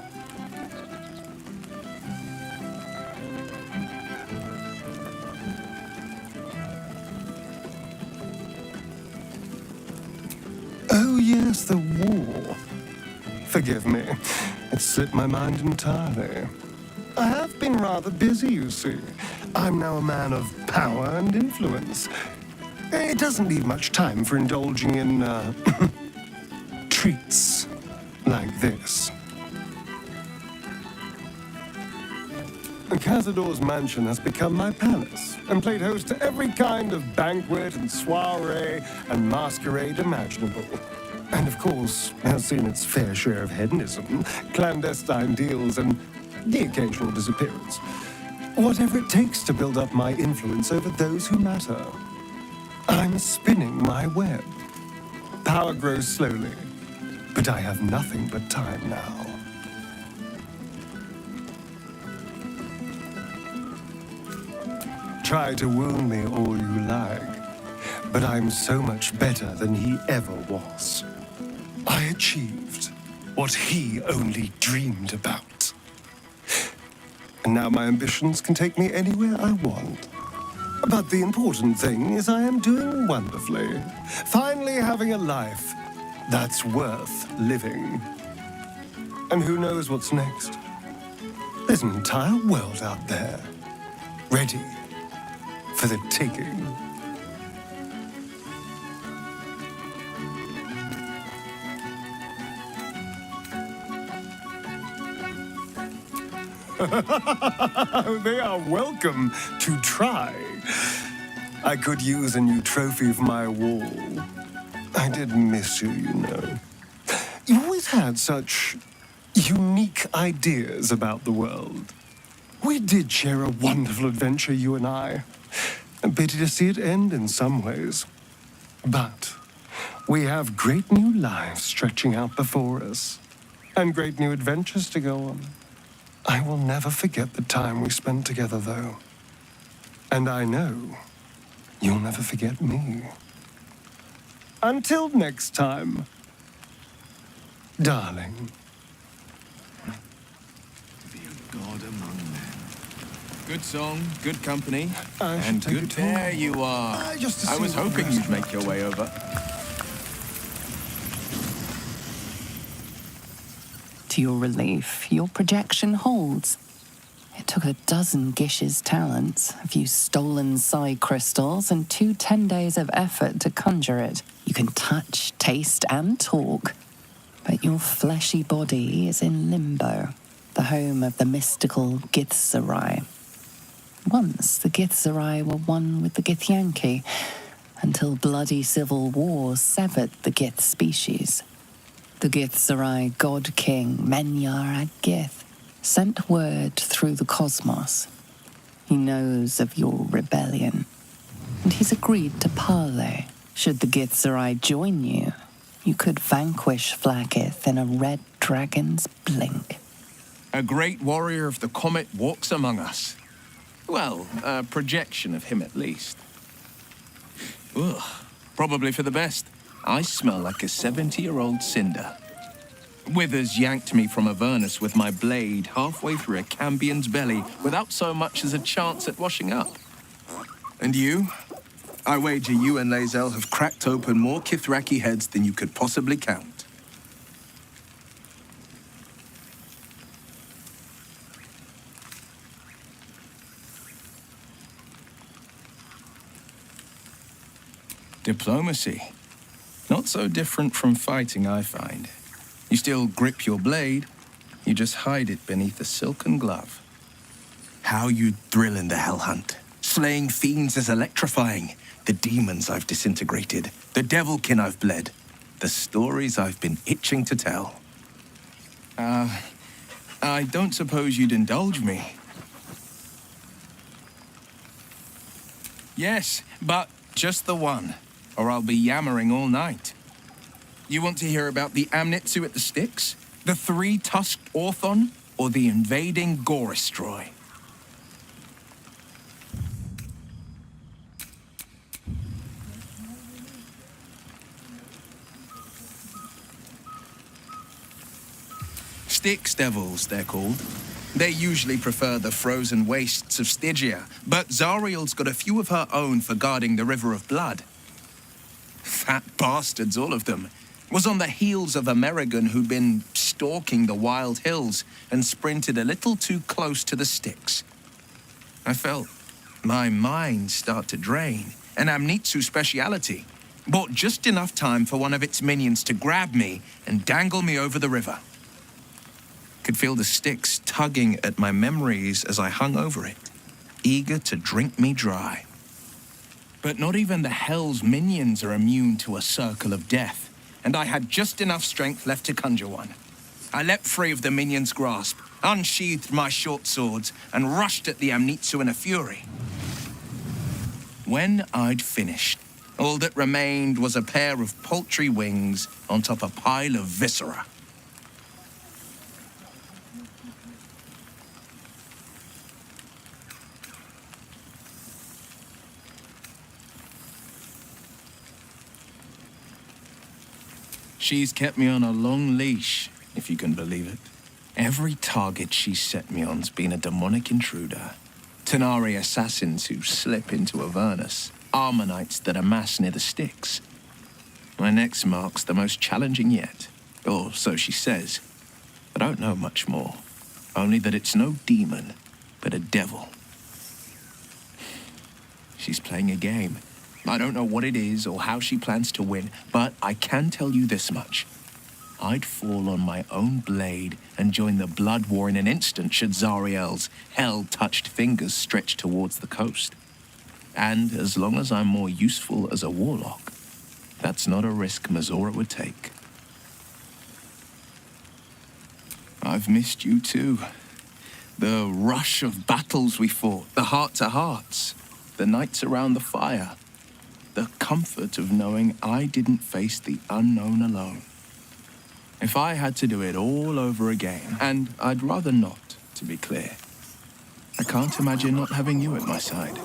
Oh yes, the war. Forgive me, it slipped my mind entirely. I have been rather busy, you see. I'm now a man of power and influence. It doesn't leave much time for indulging in, treats like this. Cazador's mansion has become my palace, and played host to every kind of banquet and soiree and masquerade imaginable. And of course, has seen its fair share of hedonism, clandestine deals, and the occasional disappearance. Whatever it takes to build up my influence over those who matter. I'm spinning my web. Power grows slowly, but I have nothing but time now. Try to wound me all you like, but I'm so much better than he ever was. I achieved what he only dreamed about. And now my ambitions can take me anywhere I want. But the important thing is I am doing wonderfully. Finally having a life that's worth living. And who knows what's next? There's an entire world out there, ready for the taking. They are welcome to try. I could use a new trophy for my wall. I did miss you, you know. You always had such unique ideas about the world. We did share a wonderful adventure, you and I. A pity to see it end in some ways. But we have great new lives stretching out before us, and great new adventures to go on. I will never forget the time we spent together, though. And I know you'll never forget me. Until next time, darling. Good song, good company, I should and take good... it home. There you are. Just to I see was what the hoping rest you'd make your way over. To your relief, your projection holds. It took a dozen Gish's talents, a few stolen psi crystals, and 10 days of effort to conjure it. You can touch, taste, and talk, but your fleshy body is in limbo, the home of the mystical Githzerai. Once the Githzerai were one with the Githyanki, until bloody civil war severed the Gith species. The Githzerai god king Menyar Ag-Gith sent word through the cosmos. He knows of your rebellion, and he's agreed to parley. Should the Githzerai join you, you could vanquish Flakith in a red dragon's blink. A great warrior of the comet walks among us. Well, a projection of him at least. Ugh, probably for the best. I smell like a 70-year-old cinder. Withers yanked me from Avernus with my blade halfway through a Cambion's belly without so much as a chance at washing up. And you? I wager you and Lae'zel have cracked open more Kithraki heads than you could possibly count. Diplomacy. Not so different from fighting, I find. You still grip your blade, you just hide it beneath a silken glove. How you thrill in the Hell Hunt. Slaying fiends is electrifying. The demons I've disintegrated, the devilkin I've bled, the stories I've been itching to tell. I don't suppose you'd indulge me. Yes, but just the one, or I'll be yammering all night. You want to hear about the Amnitsu at the Styx, the three-tusked Orthon, or the invading Goristroy? Styx devils, they're called. They usually prefer the frozen wastes of Stygia, but Zariel's got a few of her own for guarding the River of Blood. Fat bastards, all of them. Was on the heels of a Merrigan who'd been stalking the wild hills and sprinted a little too close to the Styx. I felt my mind start to drain, an Amnitsu speciality. Bought just enough time for one of its minions to grab me and dangle me over the river. Could feel the Styx tugging at my memories as I hung over it, eager to drink me dry. But not even the Hell's minions are immune to a circle of death, and I had just enough strength left to conjure one. I leapt free of the minion's grasp, unsheathed my short swords, and rushed at the Amnitsu in a fury. When I'd finished, all that remained was a pair of paltry wings on top a pile of viscera. She's kept me on a long leash, if you can believe it. Every target she's set me on's been a demonic intruder. Tanari assassins who slip into Avernus. Armonites that amass near the Styx. My next mark's the most challenging yet. Or so she says. I don't know much more. Only that it's no demon, but a devil. She's playing a game. I don't know what it is or how she plans to win, but I can tell you this much. I'd fall on my own blade and join the blood war in an instant should Zariel's hell-touched fingers stretch towards the coast. And as long as I'm more useful as a warlock, that's not a risk Mazora would take. I've missed you too. The rush of battles we fought, the heart-to-hearts, the nights around the fire. The comfort of knowing I didn't face the unknown alone. If I had to do it all over again, and I'd rather not, to be clear, I can't imagine not having you at my side.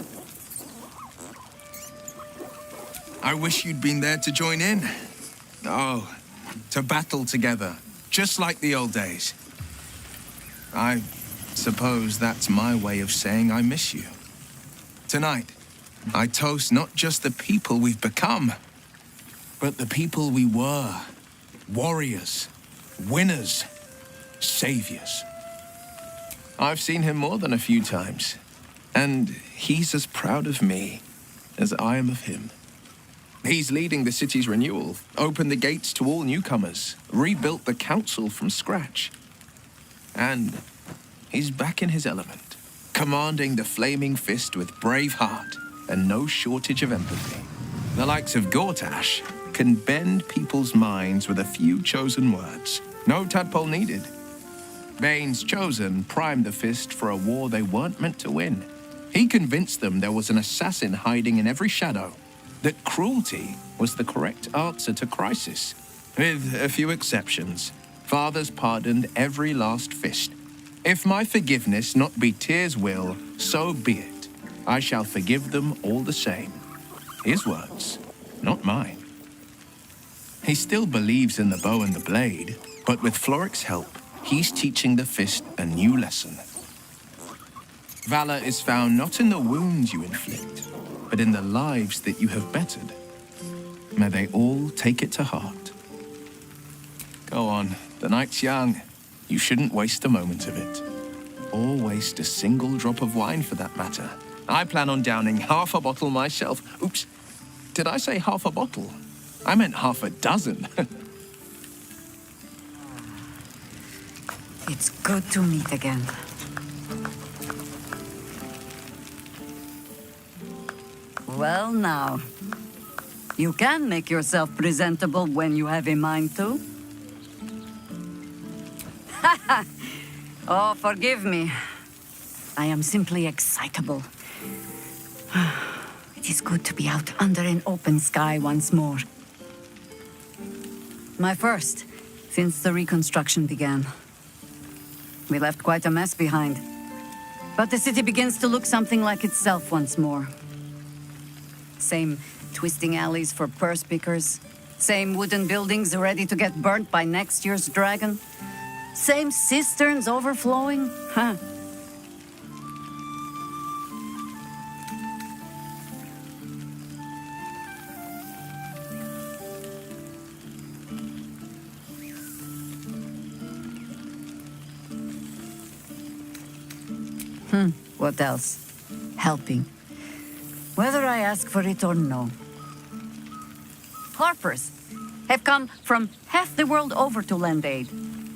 I wish you'd been there to join in. Oh, to battle together, just like the old days. I Suppose that's my way of saying I miss you. Tonight, I toast not just the people we've become, but the people we were. Warriors, winners, saviors. I've seen him more than a few times, and he's as proud of me as I am of him. He's leading the city's renewal, opened the gates to all newcomers, rebuilt the council from scratch. And he's back in his element, commanding the Flaming Fist with brave heart and no shortage of empathy. The likes of Gortash can bend people's minds with a few chosen words. No tadpole needed. Bane's Chosen primed the Fist for a war they weren't meant to win. He convinced them there was an assassin hiding in every shadow, that cruelty was the correct answer to crisis. With a few exceptions, fathers pardoned every last Fist. If my forgiveness not be Tyr's will, so be it. I shall forgive them all the same. His words, not mine. He still believes in the bow and the blade, but with Floric's help, he's teaching the Fist a new lesson. Valor is found not in the wounds you inflict, but in the lives that you have bettered. May they all take it to heart. Go on, the night's young. You shouldn't waste a moment of it. Or waste a single drop of wine for that matter. I plan on downing half a bottle myself. Oops, did I say half a bottle? I meant half a dozen. It's good to meet again. Well now, you can make yourself presentable when you have a mind to. Oh, forgive me. I am simply excitable. It is good to be out under an open sky once more. My first, since the reconstruction began. We left quite a mess behind. But the city begins to look something like itself once more. Same twisting alleys for purse pickers. Same wooden buildings ready to get burnt by next year's dragon. Same cisterns overflowing. Huh. What else? Helping. Whether I ask for it or no. Harpers have come from half the world over to lend aid.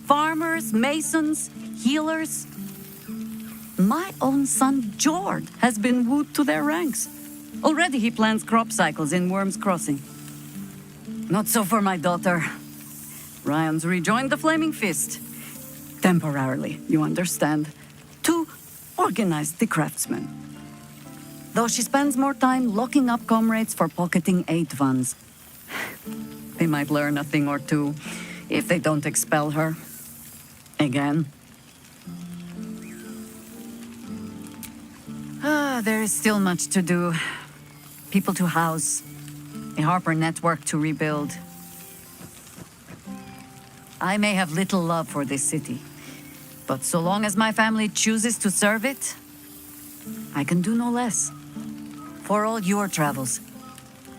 Farmers, masons, healers. My own son, Jord, has been wooed to their ranks. Already he plans crop cycles in Worm's Crossing. Not so for my daughter. Ryan's rejoined the Flaming Fist. Temporarily, you understand. To organize the craftsmen. Though she spends more time locking up comrades for pocketing aid funds. They might learn a thing or two if they don't expel her. Again. There is still much to do. People to house. A Harper network to rebuild. I may have little love for this city, but so long as my family chooses to serve it, I can do no less. For all your travels,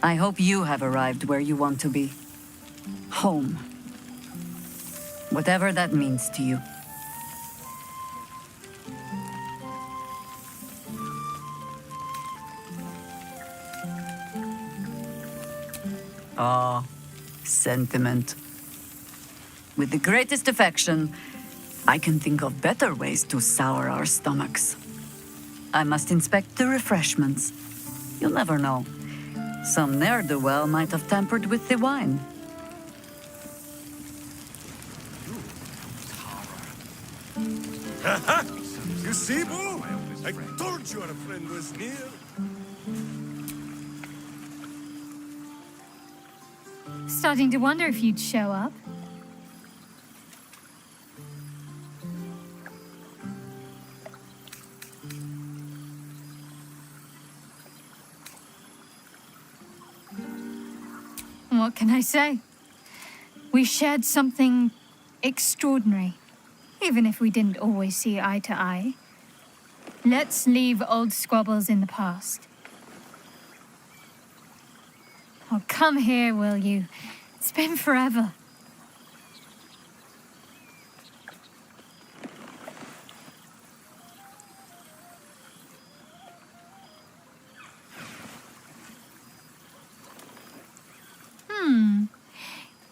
I hope you have arrived where you want to be. Home. Whatever that means to you. Ah, sentiment. With the greatest affection, I can think of better ways to sour our stomachs. I must inspect the refreshments. You'll never know. Some ne'er-do-well might have tampered with the wine. You see, Boo? I told you our friend was near. Starting to wonder if you'd show up. What can I say? We shared something extraordinary. even if we didn't always see eye to eye. Let's leave old squabbles in the past. Oh, come here, will you? It's been forever.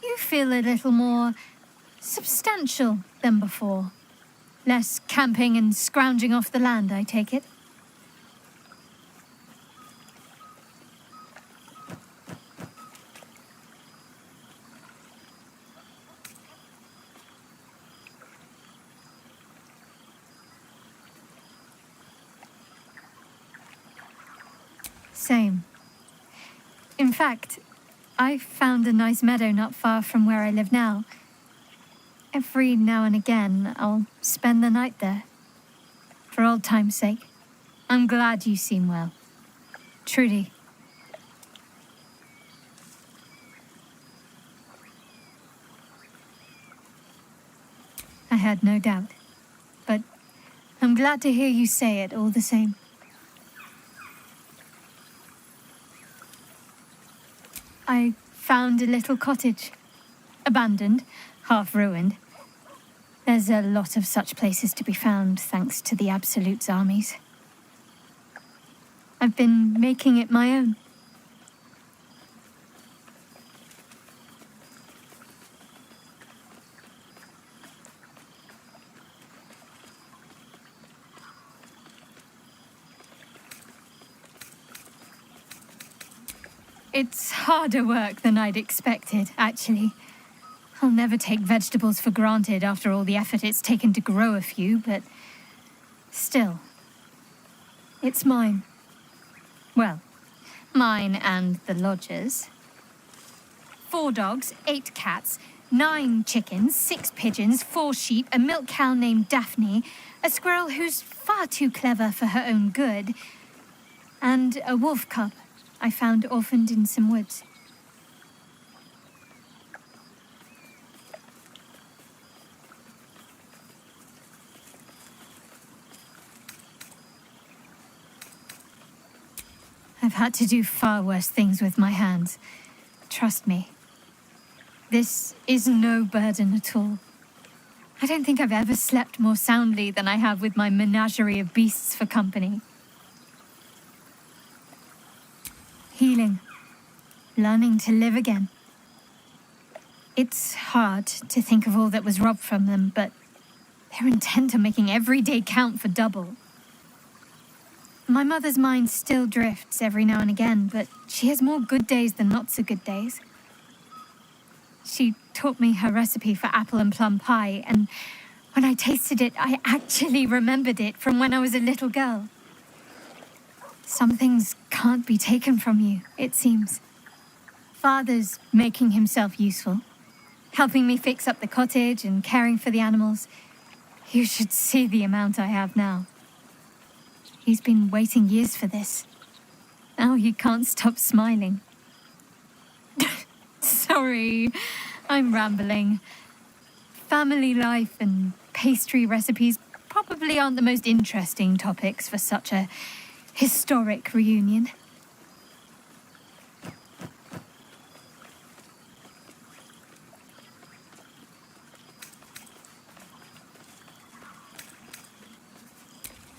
You feel a little more substantial than before. Less camping and scrounging off the land, I take it. Same. In fact, I found a nice meadow not far from where I live now. Every now and again, I'll spend the night there. For old time's sake. I'm glad you seem well. Trudy. I had no doubt. But I'm glad to hear you say it all the same. I found a little cottage. Abandoned, half ruined. There's a lot of such places to be found, thanks to the Absolute's armies. I've been making it my own. It's harder work than I'd expected, actually. I'll never take vegetables for granted after all the effort it's taken to grow a few, but still, it's mine. Well, mine and the lodger's. 4 dogs, 8 cats, 9 chickens, 6 pigeons, 4 sheep, a milk cow named Daphne, a squirrel who's far too clever for her own good, and a wolf cub I found orphaned in some woods. I've had to do far worse things with my hands. Trust me. This is no burden at all. I don't think I've ever slept more soundly than I have with my menagerie of beasts for company. Healing. Learning to live again. It's hard to think of all that was robbed from them, but they're intent on making every day count for double. My mother's mind still drifts every now and again, but she has more good days than not so good days. She taught me her recipe for apple and plum pie, and when I tasted it, I actually remembered it from when I was a little girl. Some things can't be taken from you, it seems. Father's making himself useful, helping me fix up the cottage and caring for the animals. You should see the amount I have now. He's been waiting years for this. Now he can't stop smiling. Sorry, I'm rambling. Family life and pastry recipes probably aren't the most interesting topics for such a historic reunion.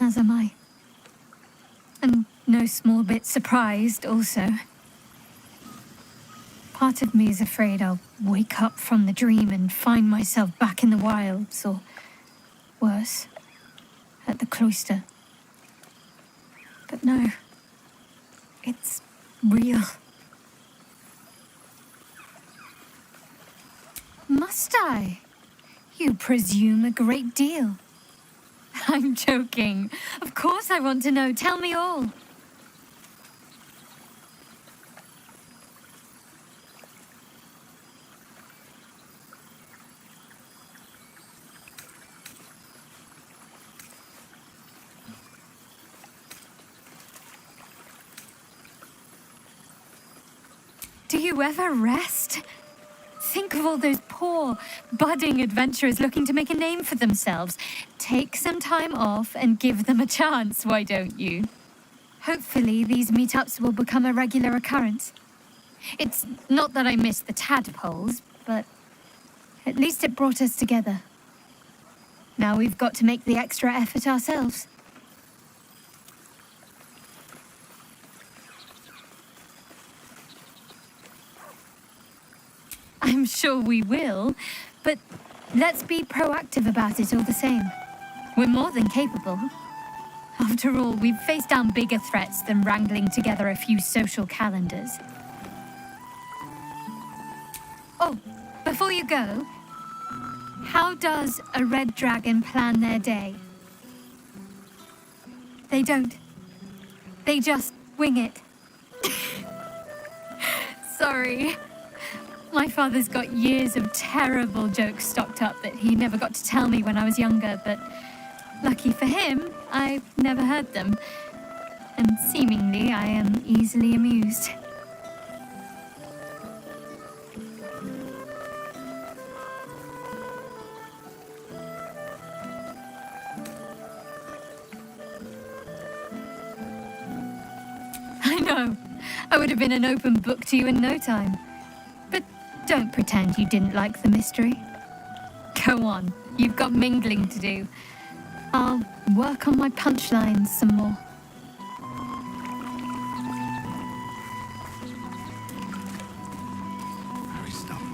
As am I. And no small bit surprised, also. Part of me is afraid I'll wake up from the dream and find myself back in the wilds, or worse, at the cloister. But no, it's real. Must I? You presume a great deal. I'm joking. Of course I want to know. Tell me all. Do you ever rest? Think of all those poor, budding adventurers looking to make a name for themselves. Take some time off and give them a chance, why don't you? Hopefully, these meetups will become a regular occurrence. It's not that I miss the tadpoles, but at least it brought us together. Now we've got to make the extra effort ourselves. I'm sure we will, but let's be proactive about it all the same. We're more than capable. After all, we've faced down bigger threats than wrangling together a few social calendars. Oh, before you go, how does a red dragon plan their day? They don't. They just wing it. Sorry. My father's got years of terrible jokes stocked up that he never got to tell me when I was younger, but lucky for him, I've never heard them. And seemingly, I am easily amused. I know. I would have been an open book to you in no time. But don't pretend you didn't like the mystery. Go on, you've got mingling to do. I'll work on my punchlines some more. Very stubborn.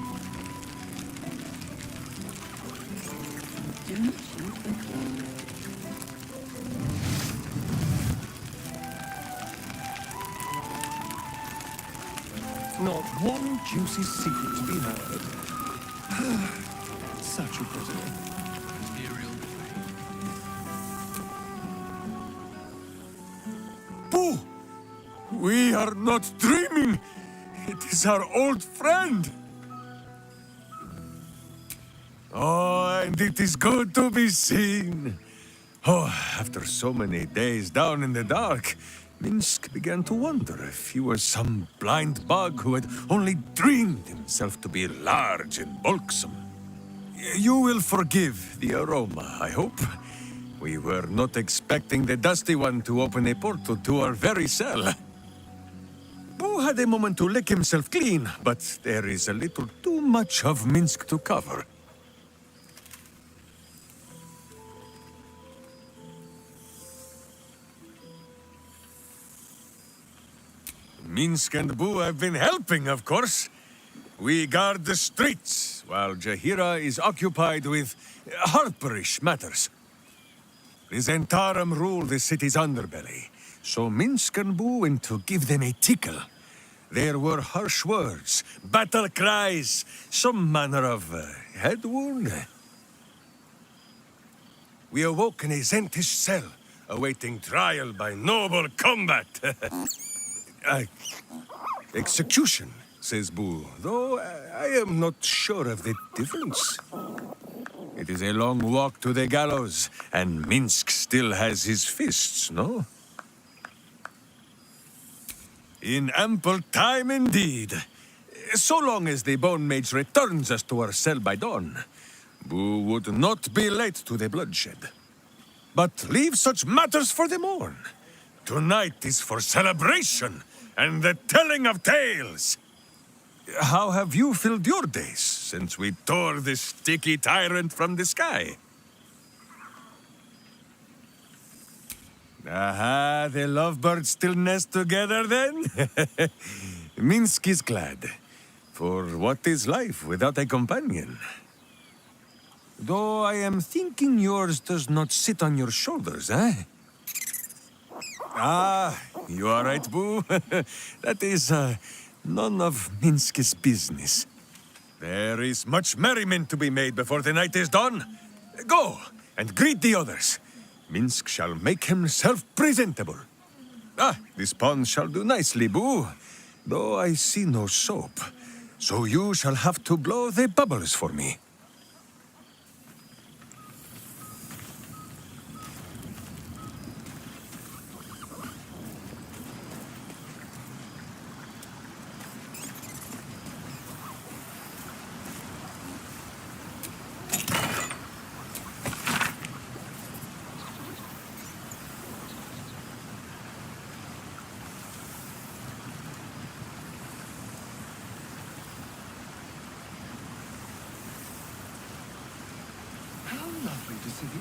Not one juicy secret to be heard. Such a president. Boo! We are not dreaming! It is our old friend! Oh, and it is good to be seen. Oh, after so many days down in the dark, Minsk began to wonder if he was some blind bug who had only dreamed himself to be large and bulksome. You will forgive the aroma, I hope. We were not expecting the Dusty One to open a portal to our very cell. Boo had a moment to lick himself clean, but there is a little too much of Minsk to cover. Minsk and Boo have been helping, of course. We guard the streets, while Jahira is occupied with harperish matters. The Zentarum rule the city's underbelly, so Minsk and Boo went to give them a tickle. There were harsh words, battle cries, some manner of head wound. We awoke in a Zentish cell, awaiting trial by noble combat. Execution, says Boo, though I am not sure of the difference. It is a long walk to the gallows, and Minsk still has his fists, no? In ample time indeed. So long as the Bone Mage returns us to our cell by dawn, Boo would not be late to the bloodshed. But leave such matters for the morn. Tonight is for celebration and the telling of tales. How have you filled your days since we tore this sticky tyrant from the sky? Aha, the lovebirds still nest together then? Minsk is glad. For what is life without a companion? Though I am thinking yours does not sit on your shoulders, eh? Ah, you are right, Boo. That is, none of Minsk's business. There is much merriment to be made before the night is done. Go, and greet the others. Minsk shall make himself presentable. Ah, this pond shall do nicely, Boo. Though I see no soap. So you shall have to blow the bubbles for me.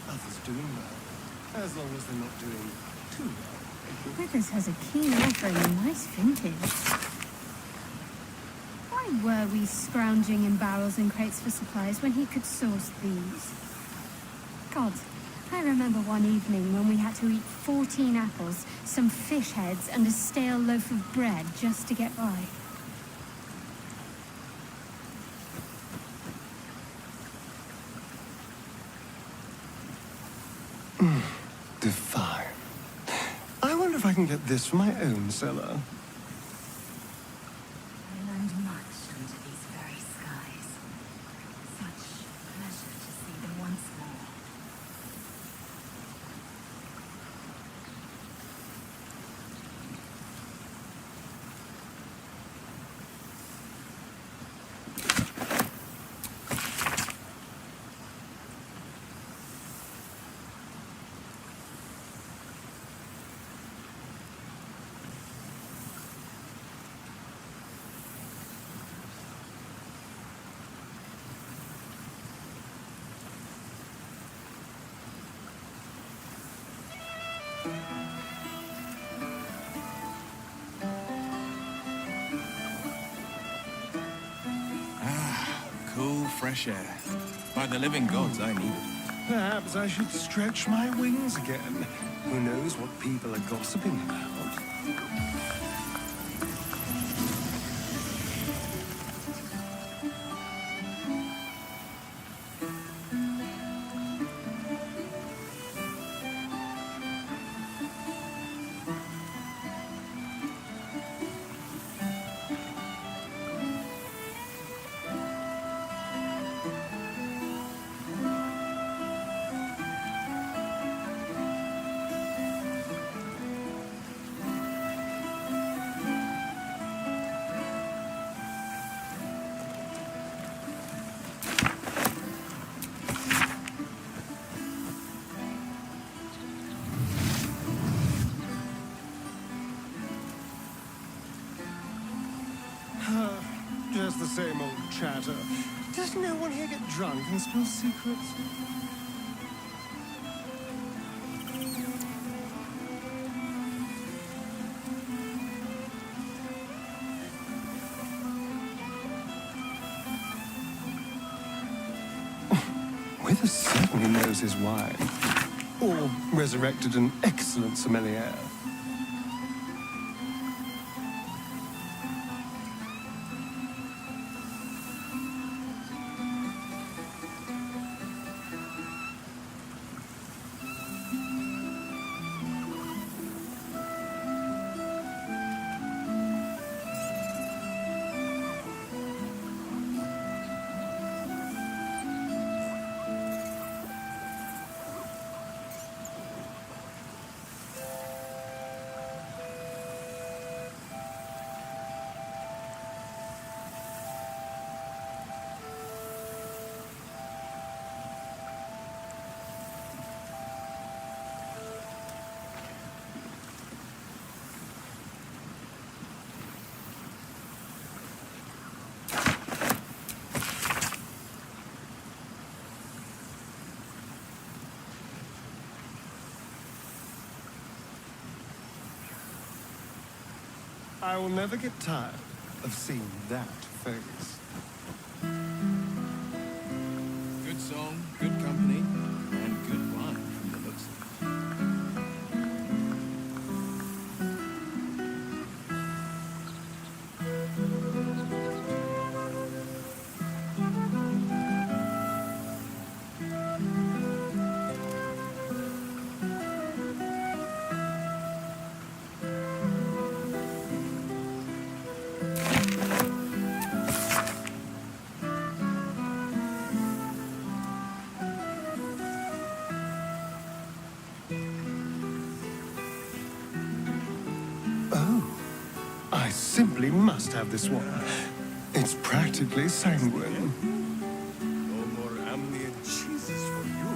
others doing well, as long as they're not doing too well. Withers has a keen eye for a nice vintage. Why were we scrounging in barrels and crates for supplies when he could source these? God, I remember one evening when we had to eat 14 apples, some fish heads, and a stale loaf of bread just to get by. Divine. I wonder if I can get this for my own cellar. I learned much under these very skies. Such pleasure to see them once more. Cool, fresh air. By the living gods, I need it. Perhaps I should stretch my wings again. Who knows what people are gossiping about? Just the same old chatter. Does no one here get drunk and spill secrets? Withers certainly knows his wine. Or resurrected an excellent sommelier. I will never get tired of seeing that face. Good song, good company, and good wine from the looks of it. I simply must have this one. It's practically sanguine. No more ambient cheeses for you.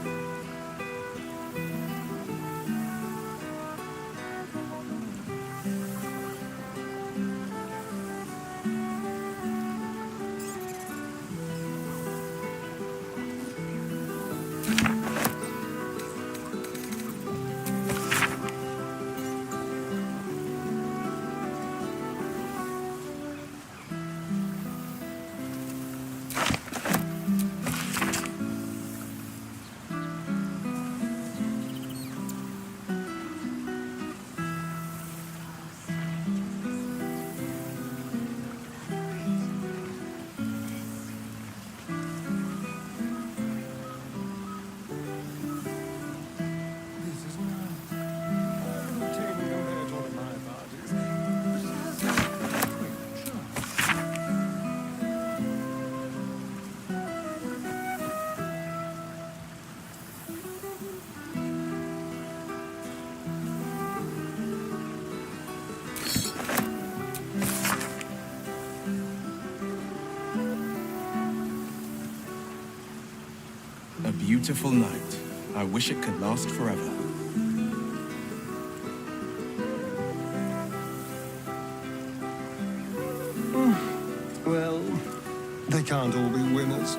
beautiful night. I wish it could last forever. Well, they can't all be winners.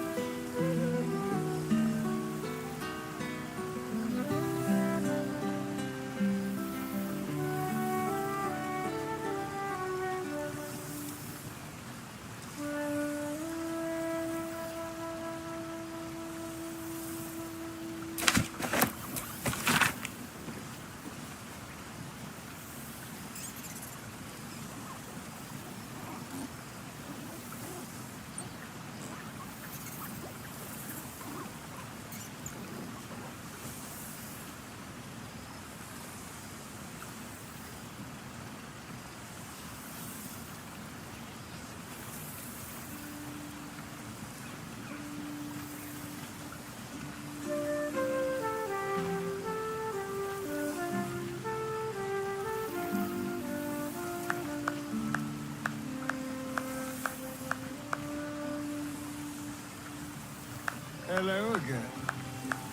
Hello again.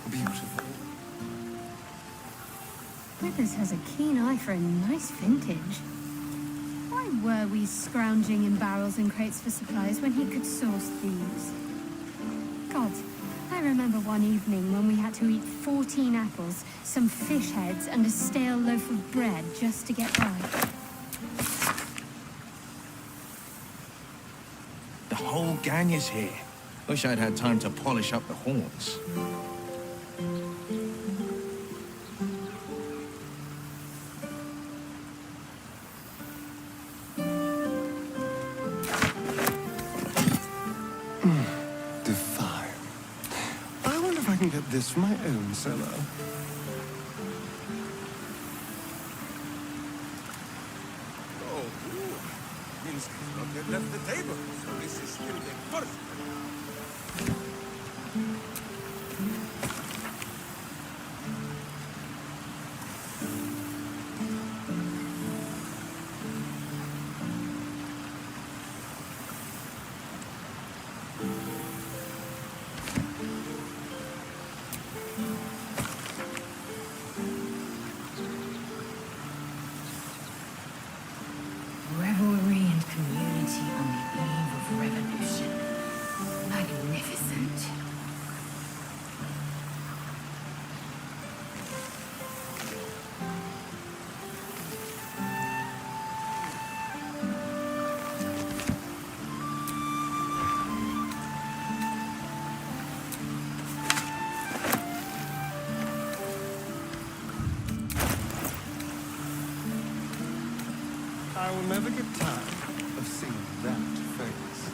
Beautiful. Withers has a keen eye for a nice vintage. Why were we scrounging in barrels and crates for supplies when he could source these? God, I remember one evening when we had to eat 14 apples, some fish heads, and a stale loaf of bread just to get by. The whole gang is here. Wish I'd had time to polish up the horns. Divine. I wonder if I can get this for my own cellar. Oh, means he's not yet left the table, so this is still the first. Revelry and community on the eve of revolution. Magnificent. I will never get tired of seeing that face.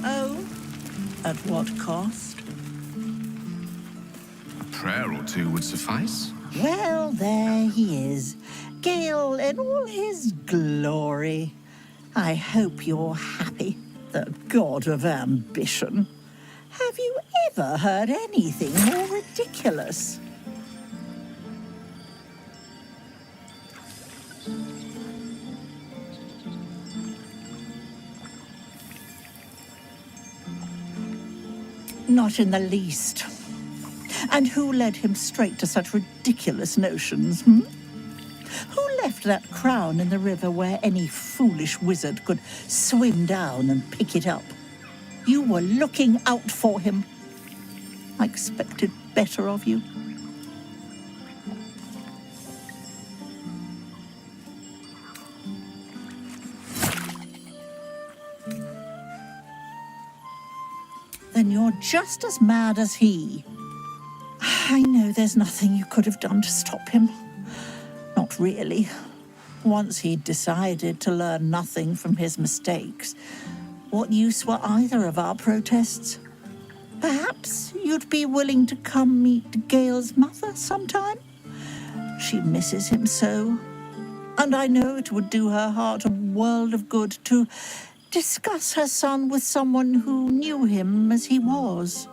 Oh? At what cost? A prayer or two would suffice. Well, there he is. Gale in all his glory. I hope you're happy, the god of ambition. Have you ever heard anything more ridiculous? Not in the least. And who led him straight to such ridiculous notions, Who left that crown in the river where any foolish wizard could swim down and pick it up? You were looking out for him. I expected better of you. Then you're just as mad as he. I know there's nothing you could have done to stop him. Not really. Once he'd decided to learn nothing from his mistakes, what use were either of our protests? Perhaps you'd be willing to come meet Gale's mother sometime? She misses him so. And I know it would do her heart a world of good to discuss her son with someone who knew him as he was.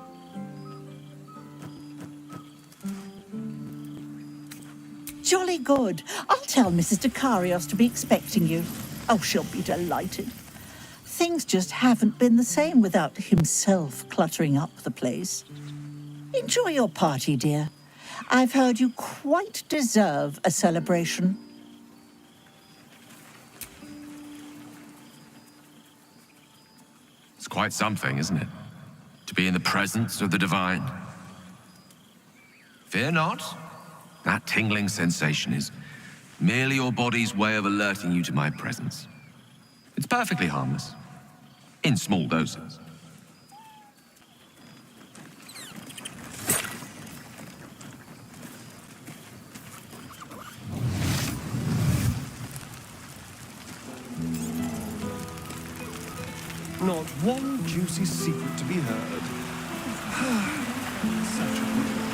Jolly good. I'll tell Mrs. Dekarios to be expecting you. Oh, she'll be delighted. Things just haven't been the same without himself cluttering up the place. Enjoy your party, dear. I've heard you quite deserve a celebration. It's quite something, isn't it? To be in the presence of the divine. Fear not. That tingling sensation is merely your body's way of alerting you to my presence. It's perfectly harmless. In small doses. Not one juicy secret to be heard. Such a pity.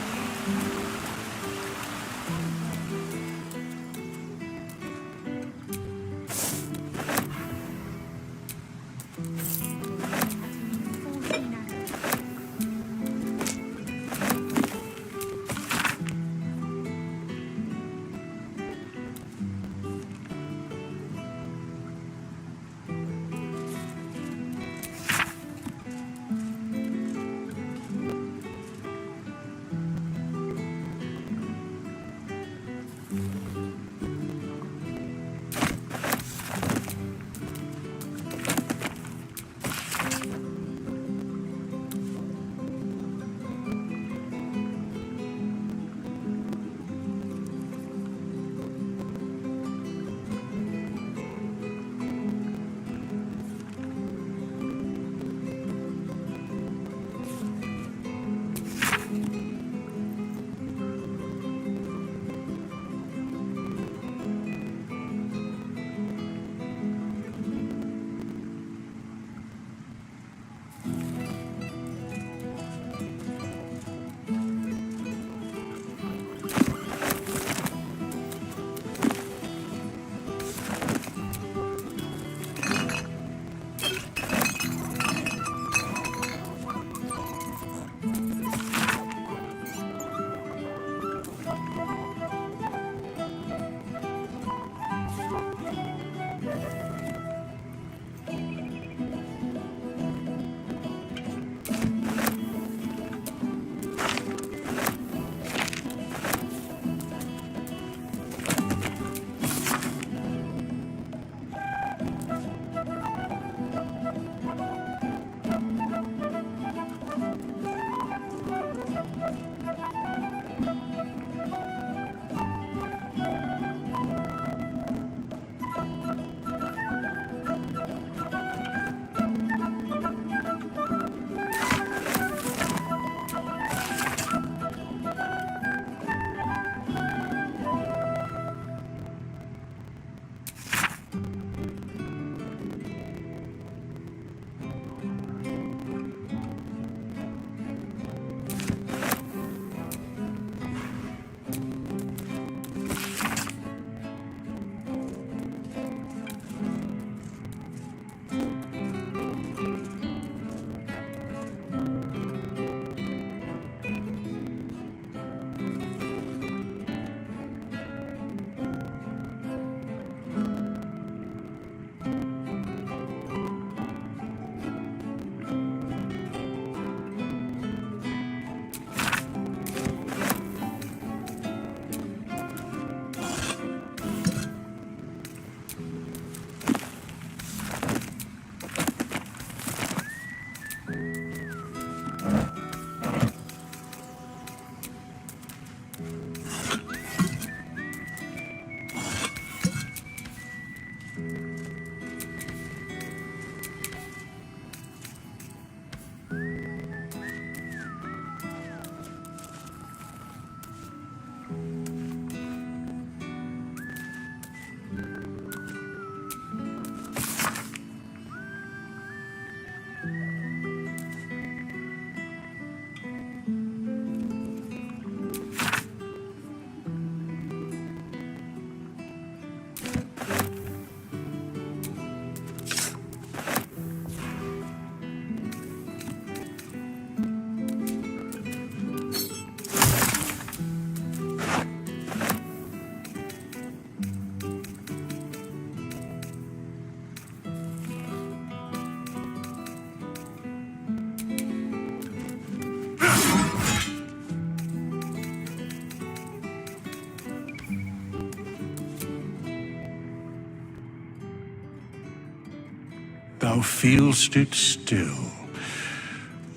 Thou feelst it still.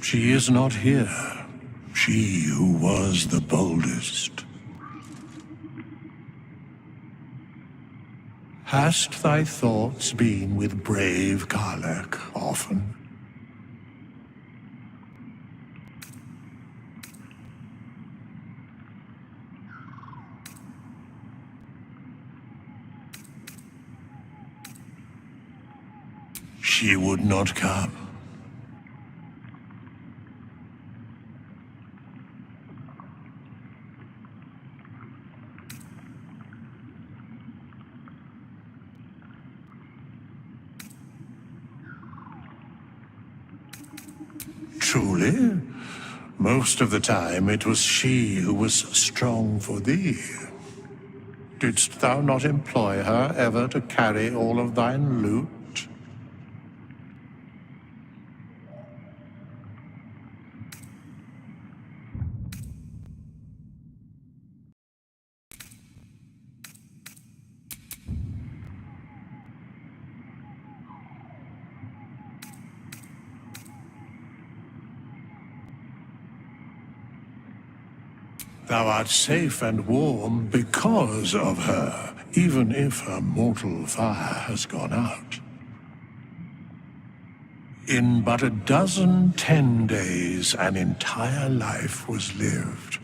She is not here. She who was the boldest. Hast thy thoughts been with brave Karlach often? She would not come. Truly, most of the time it was she who was strong for thee. Didst thou not employ her ever to carry all of thine loot? Thou art safe and warm because of her, even if her mortal fire has gone out. In but a dozen 10 days, an entire life was lived.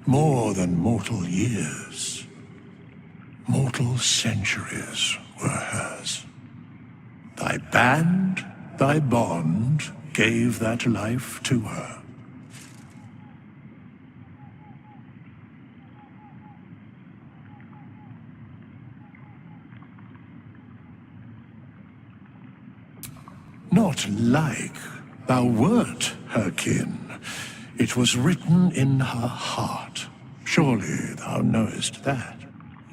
More than mortal years. Mortal centuries were hers. Thy band, thy bond, gave that life to her. Not like thou wert her kin. It was written in her heart. Surely thou knowest that.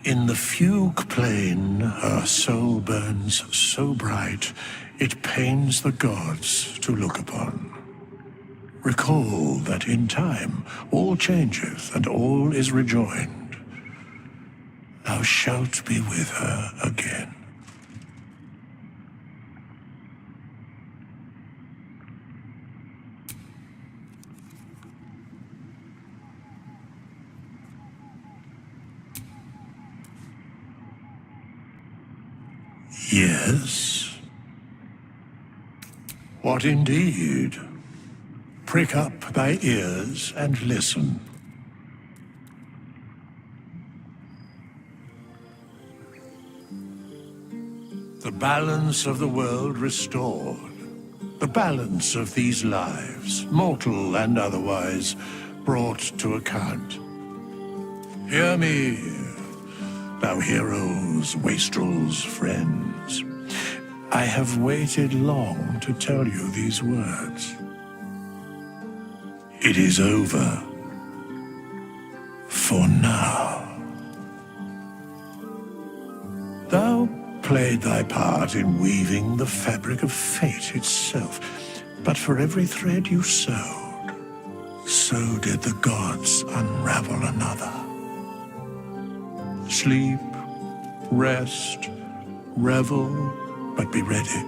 In the fugue plain, her soul burns so bright, it pains the gods to look upon. Recall that in time all changeth and all is rejoined. Thou shalt be with her again. Yes? What indeed? Prick up thy ears and listen. The balance of the world restored. The balance of these lives, mortal and otherwise, brought to account. Hear me, thou heroes, wastrels, friends. I have waited long to tell you these words. It is over. For now. Thou played thy part in weaving the fabric of fate itself, but for every thread you sewed, so did the gods unravel another. Sleep, rest, revel, but be ready.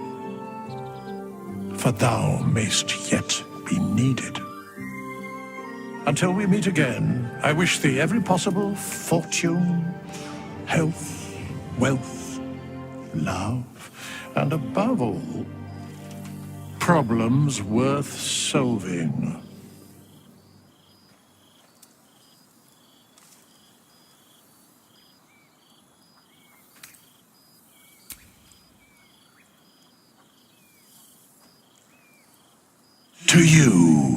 For thou mayst yet be needed. Until we meet again, I wish thee every possible fortune, health, wealth, love, and above all, problems worth solving. To you.